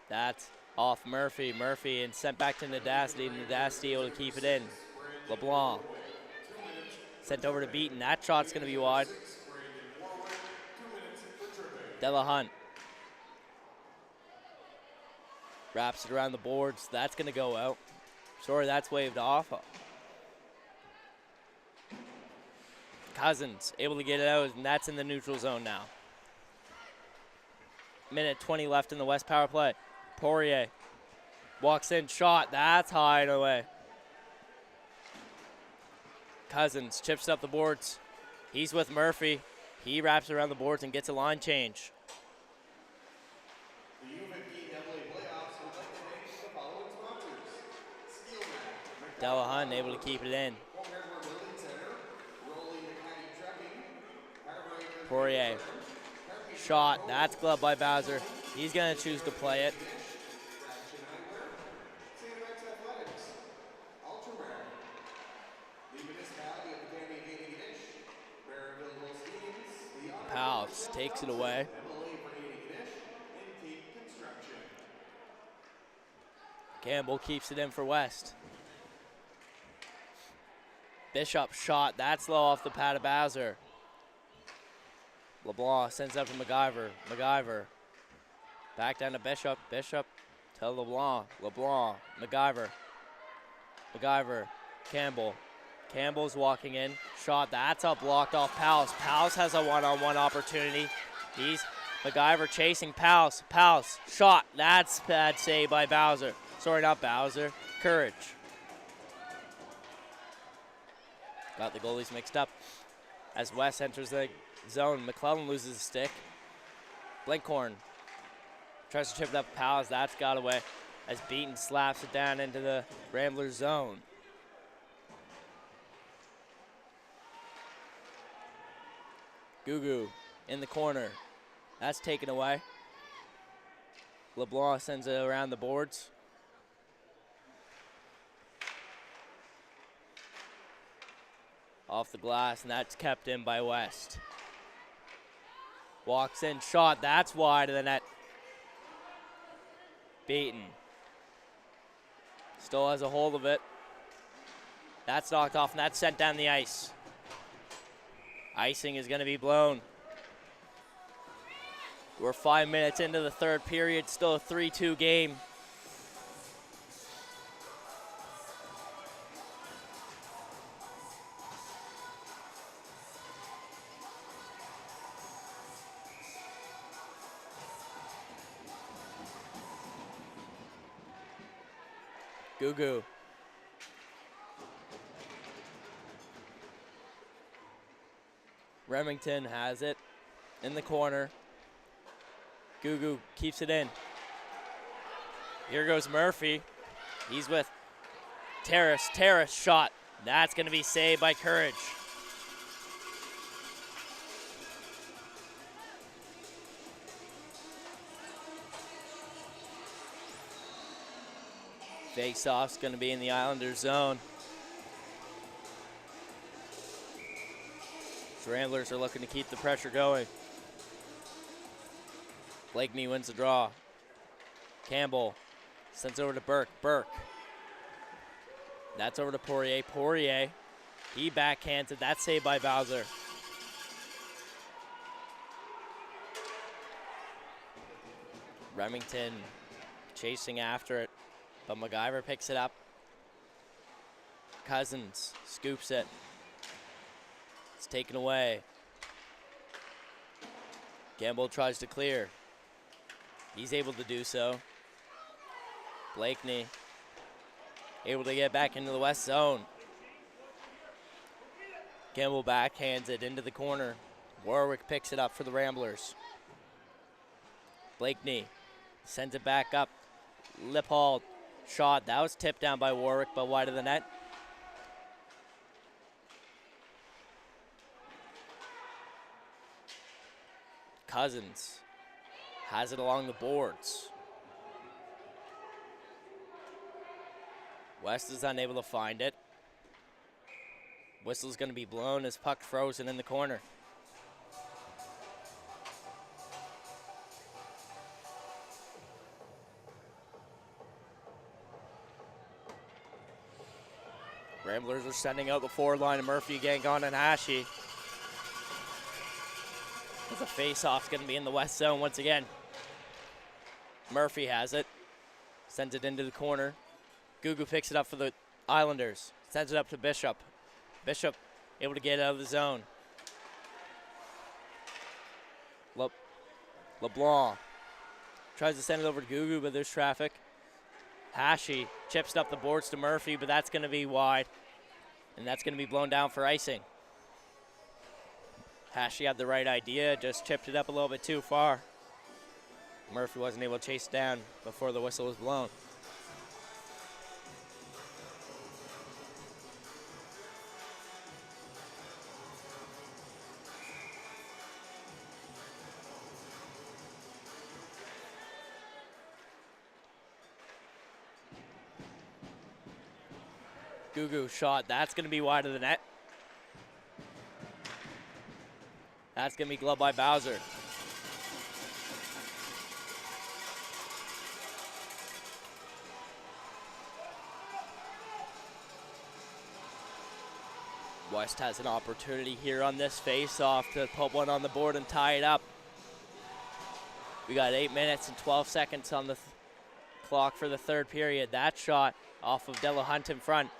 That's off Murphy. Murphy and sent back to Nadazdi. Nadazdi able to keep it in. LeBlanc sent over to Beaton. That shot's going to be wide. Delahunt wraps it around the boards. That's going to go out. That's waved off. Cousins able to get it out, and that's in the neutral zone now. 1:20 left in the West power play. Poirier walks in, shot. That's high and away. Cousins chips up the boards. He's with Murphy. He wraps around the boards and gets a line change. The U15 playoffs would like to thank the following sponsors. Delahunt able to keep it in. Poirier. Shot. That's gloved by Bowser. He's going to choose to play it. Powell takes it away. Campbell keeps it in for West. Bishop shot. That's low off the pad of Bowser. LeBlanc sends up to MacGyver. MacGyver back down to Bishop. Bishop to LeBlanc. LeBlanc. MacGyver. MacGyver. Campbell. Campbell's walking in. Shot. That's up blocked off Powell. Powell has a one-on-one opportunity. He's MacGyver chasing Powell. Powell. Shot. That's bad save by Bowser. Sorry, not Bowser. Courage. Got the goalies mixed up. As West enters the zone, McClellan loses a stick. Blankhorn tries to chip it up Powers. That's got away as Beaton slaps it down into the Ramblers zone. Gugu in the corner. That's taken away. LeBlanc sends it around the boards. Off the glass, and that's kept in by West. Walks in, shot, that's wide of the net. Beaten. Still has a hold of it. That's knocked off, and that's sent down the ice. Icing is going to be blown. We're 5 minutes into the third period, still a 3-2 game. Gugu. Remington has it in the corner. Gugu keeps it in. Here goes Murphy. He's with Terrace. Terrace shot. That's going to be saved by Courage. Face-off's going to be in the Islanders zone. The Ramblers are looking to keep the pressure going. Blakeney wins the draw. Campbell sends over to Burke. Burke. That's over to Poirier. Poirier. He backhands it. That's saved by Bowser. Remington chasing after it, but MacGyver picks it up. Cousins scoops it. It's taken away. Gamble tries to clear. He's able to do so. Blakeney able to get back into the West zone. Gamble backhands it into the corner. Warwick picks it up for the Ramblers. Blakeney sends it back up. Lippold shot. That was tipped down by Warwick, but wide of the net. Cousins has it along the boards. West is unable to find it. Whistle's going to be blown as puck frozen in the corner. Ramblers are sending out the forward line of Murphy, Gangon, and Hashi. The face-off's going to be in the West zone once again. Murphy has it. Sends it into the corner. Gugu picks it up for the Islanders. Sends it up to Bishop. Bishop able to get out of the zone. LeBlanc tries to send it over to Gugu, but there's traffic. Hashi chips up the boards to Murphy, but that's going to be wide. And that's going to be blown down for icing. Hashi had the right idea, just chipped it up a little bit too far. Murphy wasn't able to chase it down before the whistle was blown. Gugu shot. That's going to be wide of the net. That's going to be gloved by Bowser. West has an opportunity here on this face-off to put one on the board and tie it up. We got 8 minutes and 12 seconds on the clock for the third period. That shot off of Delahunt in front.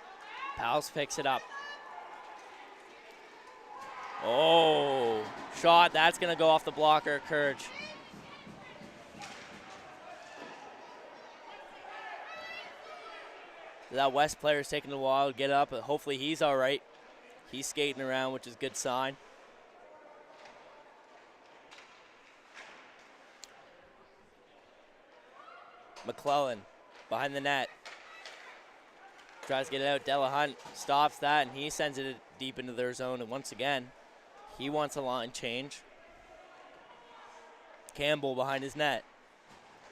Pals picks it up. Oh, shot. That's going to go off the blocker, Courage. That West player is taking a while to get up, but hopefully he's all right. He's skating around, which is a good sign. McClellan behind the net. Tries to get it out. Delahunt stops that, and he sends it deep into their zone. And once again, He wants a line change. Campbell behind his net.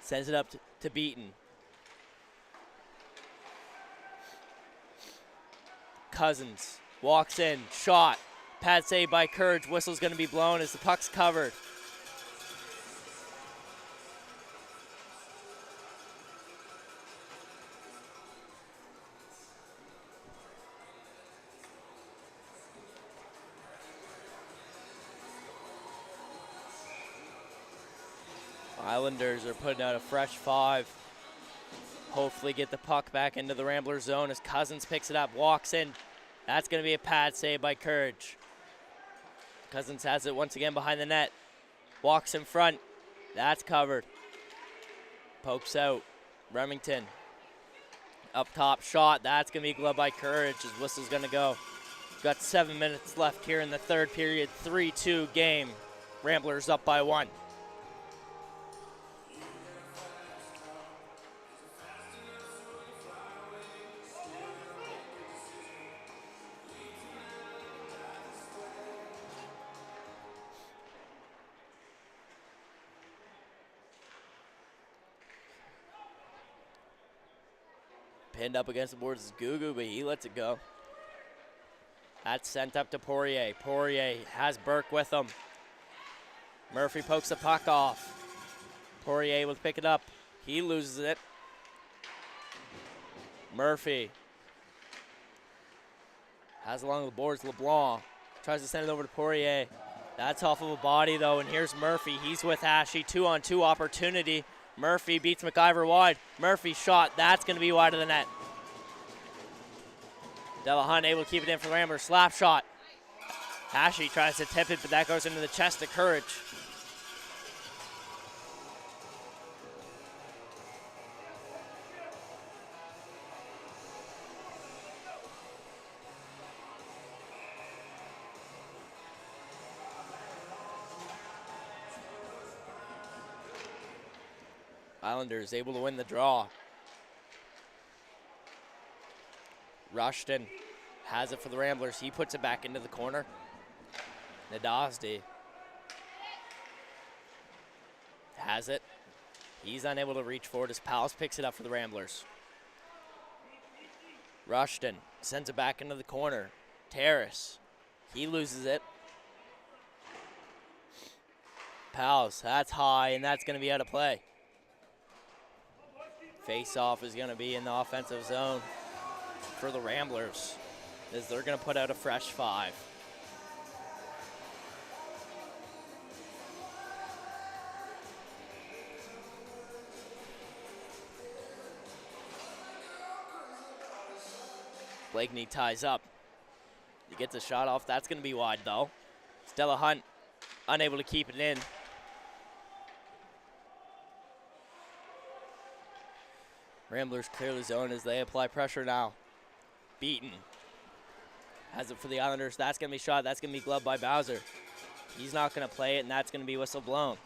Sends it up to Beaton. Cousins walks in, shot. Pad save by Courage. Whistle's going to be blown as the puck's covered. Islanders are putting out a fresh 5. Hopefully get the puck back into the Ramblers zone as Cousins picks it up, walks in. That's going to be a pad save by Courage. Cousins has it once again behind the net. Walks in front. That's covered. Pokes out. Remington. Up top shot. That's going to be gloved by Courage as Whistle's going to go. Got 7 minutes left here in the third period. 3-2 game. Ramblers up by 1. Pinned up against the boards is Gugu, but he lets it go. That's sent up to Poirier. Poirier has Burke with him. Murphy pokes the puck off. Poirier will pick it up. He loses it. Murphy has along the boards LeBlanc. Tries to send it over to Poirier. That's off of a body though, and here's Murphy. He's with Ashy. 2-on-2 opportunity. Murphy beats McIver wide. Murphy shot. That's going to be wide of the net. Delahunt able to keep it in for Ramblers. Slap shot. Ashy tries to tip it, but that goes into the chest of Courage. Islanders able to win the draw. Rushton has it for the Ramblers. He puts it back into the corner. Nadazdi has it. He's unable to reach forward as Pals picks it up for the Ramblers. Rushton sends it back into the corner. Terrace, he loses it. Pals, that's high, and that's going to be out of play. Face-off is going to be in the offensive zone for the Ramblers, as they're going to put out a fresh 5. Blakeney ties up. He gets a shot off. That's going to be wide, though. Stella Hunt unable to keep it in. Ramblers clear the zone as they apply pressure now. Beaton has it for the Islanders. That's going to be shot. That's going to be gloved by Bowser. He's not going to play it, and that's going to be whistle blown.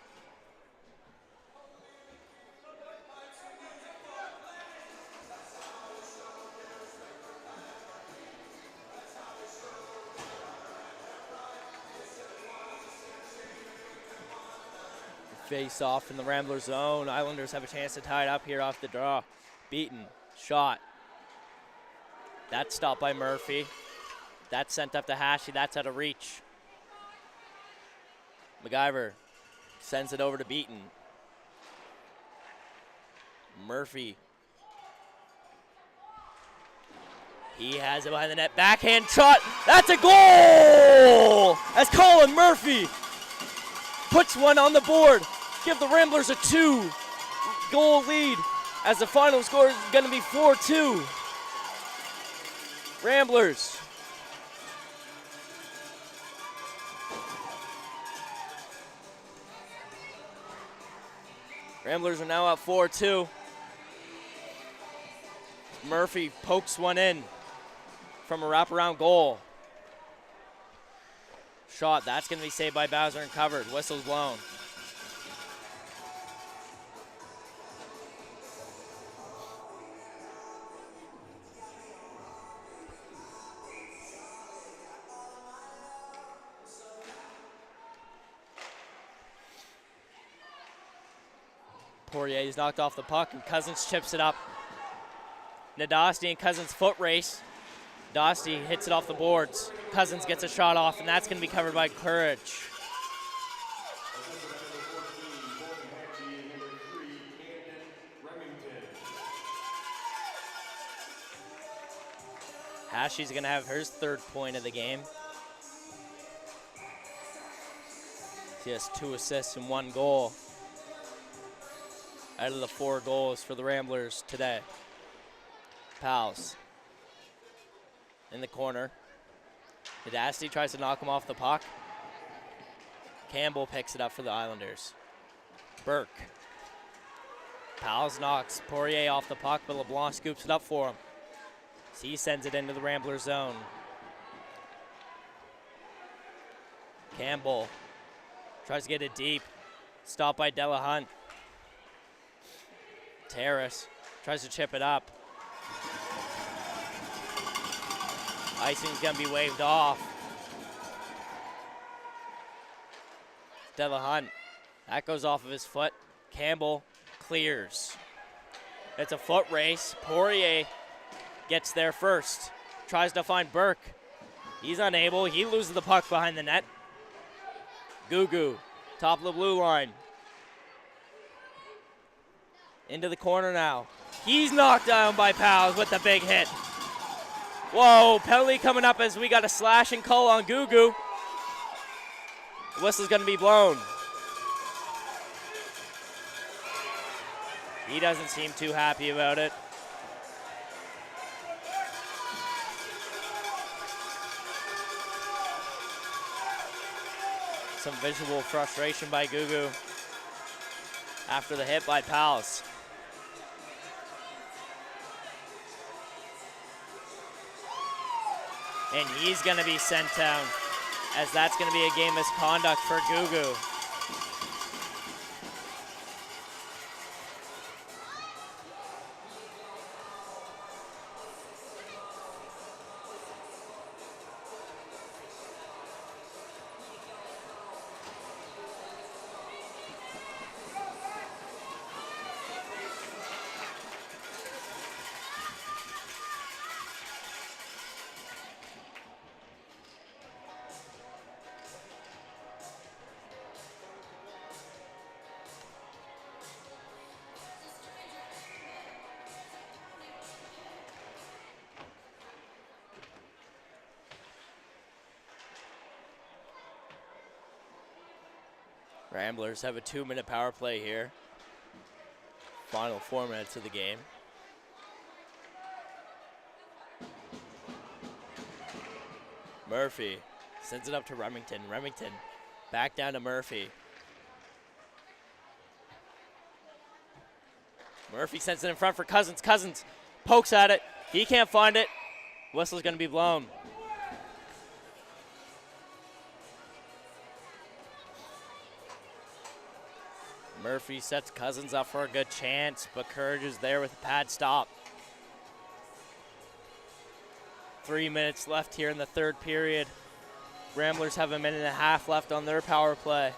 Face off in the Ramblers zone. Islanders have a chance to tie it up here off the draw. Beaton, shot. That's stopped by Murphy. That's sent up to Hashy. That's out of reach. McIver sends it over to Beaton. Murphy. He has it behind the net. Backhand shot. That's a goal! As Colin Murphy puts one on the board. Give the Ramblers a 2-goal lead, as the final score is going to be 4-2. Ramblers. Ramblers are now up 4-2. Murphy pokes one in from a wraparound goal. Shot, that's going to be saved by Bowser and covered. Whistle's blown. Poirier's knocked off the puck, and Cousins chips it up. Nadasti and Cousins foot race. Nadasti hits it off the boards. Cousins gets a shot off, and that's going to be covered by Courage. Hashy's going to have his third point of the game. He has 2 assists and 1 goal out of the 4 goals for the Ramblers today. Pals in the corner. Nadasti tries to knock him off the puck. Campbell picks it up for the Islanders. Burke. Pals knocks Poirier off the puck, but LeBlanc scoops it up for him. So he sends it into the Rambler zone. Campbell tries to get it deep. Stopped by Delahunt. Terrace tries to chip it up. Icing's going to be waved off. Delahunt. That goes off of his foot. Campbell clears. It's a foot race. Poirier gets there first. Tries to find Burke. He's unable. He loses the puck behind the net. Gugu, top of the blue line. Into the corner now. He's knocked down by Pals with the big hit. Whoa, penalty coming up as we got a slashing call on Gugu. The whistle's going to be blown. He doesn't seem too happy about it. Some visual frustration by Gugu after the hit by Pals. And he's going to be sent down, as that's going to be a game misconduct for Gugu. Ramblers have a 2-minute power play here. Final 4 minutes of the game. Murphy sends it up to Remington. Remington back down to Murphy. Murphy sends it in front for Cousins. Cousins pokes at it. He can't find it. Whistle's going to be blown. Murphy sets Cousins up for a good chance, but Courage is there with a pad stop. 3 minutes left here in the third period. Ramblers have 1.5 minutes left on their power play.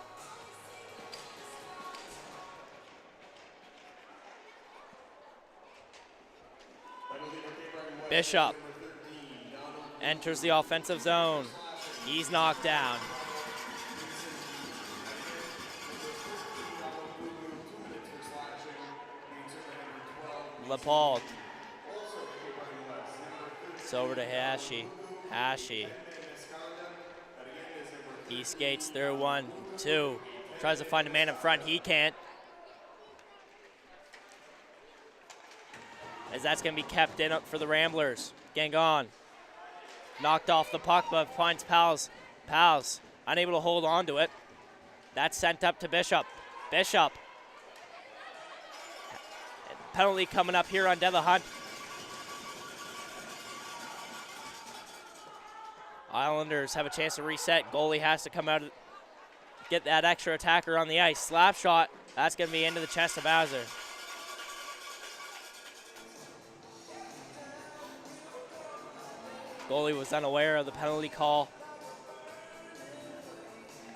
Bishop enters the offensive zone. He's knocked down. Lapault. It's over to Hashy. Hashy. He skates through 1, 2. Tries to find a man in front. He can't. As that's going to be kept in for the Ramblers. Gangon. Knocked off the puck, but finds Pals. Pals unable to hold on to it. That's sent up to Bishop. Bishop. Penalty coming up here on Delahunt. Islanders have a chance to reset. Goalie has to come out, get that extra attacker on the ice. Slap shot. That's going to be into the chest of Bowser. Goalie was unaware of the penalty call,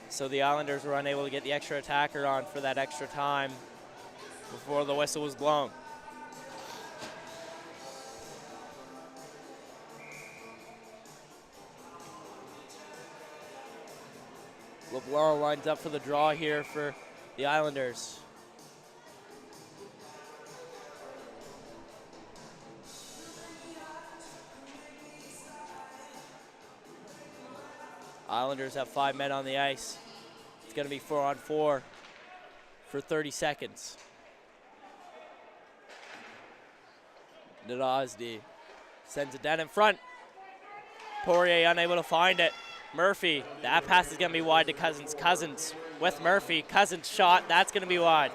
so the Islanders were unable to get the extra attacker on for that extra time. before the whistle was blown. LeBlanc lines up for the draw here for the Islanders. Islanders have 5 men on the ice. It's going to be 4-on-4 for 30 seconds. Nadazdi sends it down in front. Poirier unable to find it. Murphy, that pass is going to be wide to Cousins. Cousins with Murphy. Cousins shot, that's going to be wide.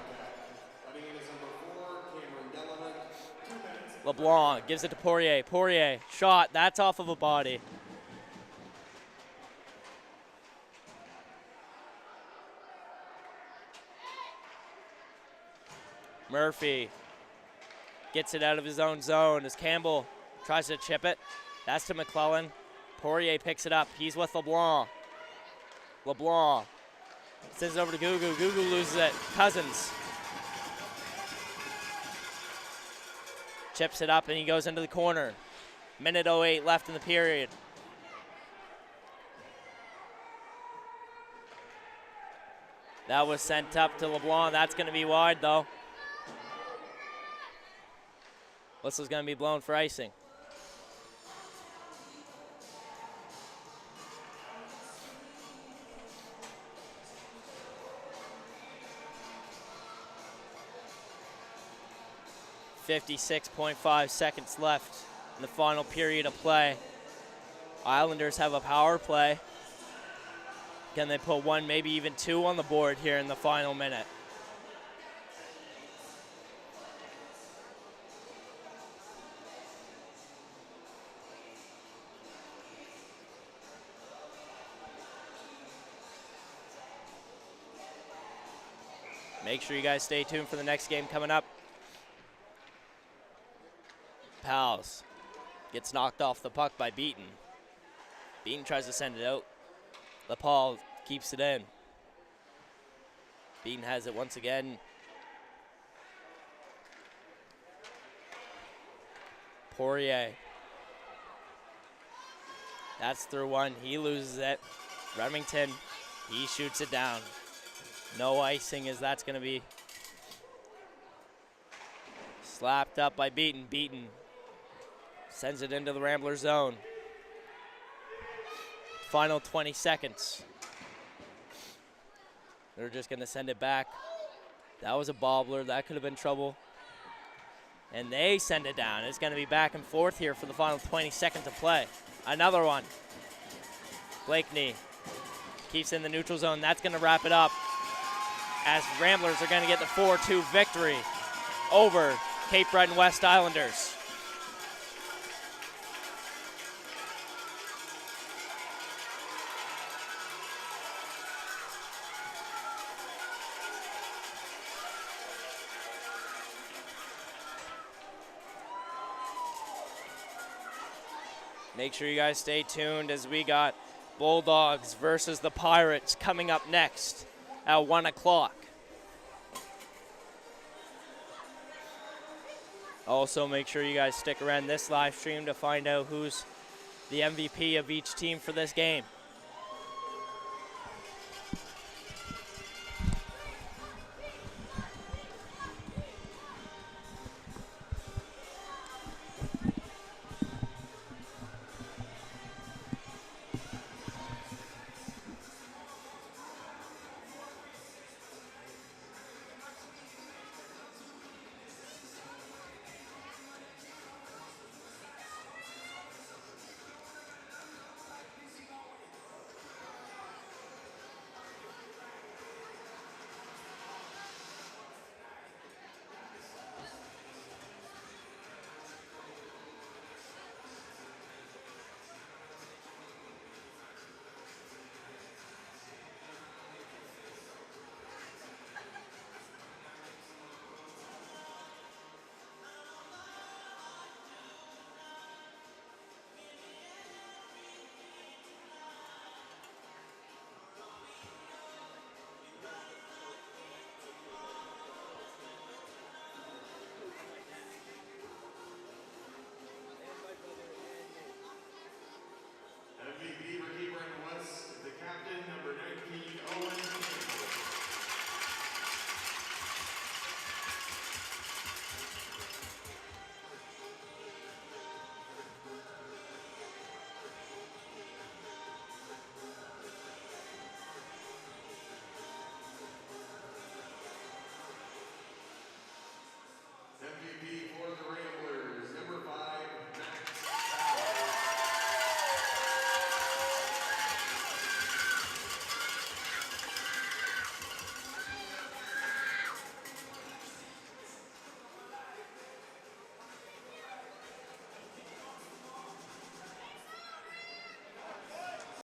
LeBlanc gives it to Poirier. Poirier, shot, that's off of a body. Murphy gets it out of his own zone as Campbell tries to chip it. That's to McClellan. Poirier picks it up. He's with LeBlanc. LeBlanc sends it over to Gugu. Gugu loses it. Cousins chips it up and he goes into the corner. Minute 08 left in the period. That was sent up to LeBlanc. That's going to be wide though. Whistle's going to be blown for icing. .5 seconds left in the final period of play. Islanders have a power play. Can they put 1, maybe even 2 on the board here in the final minute? Make sure you guys stay tuned for the next game coming up. Pals gets knocked off the puck by Beaton. Beaton tries to send it out. LaPaul keeps it in. Beaton has it once again. Poirier. That's through one. He loses it. Remington, he shoots it down. No icing as that's going to be slapped up by Beaton. Beaton sends it into the Ramblers zone. Final 20 seconds. They're just going to send it back. That was a bobbler. That could have been trouble. And they send it down. It's going to be back and forth here for the final 20 seconds of play. Another one. Blakeney keeps in the neutral zone. That's going to wrap it up as Ramblers are going to get the 4-2 victory over Cape Breton West Islanders. Make sure you guys stay tuned as we got Bulldogs versus the Pirates coming up next at 1 o'clock. Also, make sure you guys stick around this live stream to find out who's the MVP of each team for this game.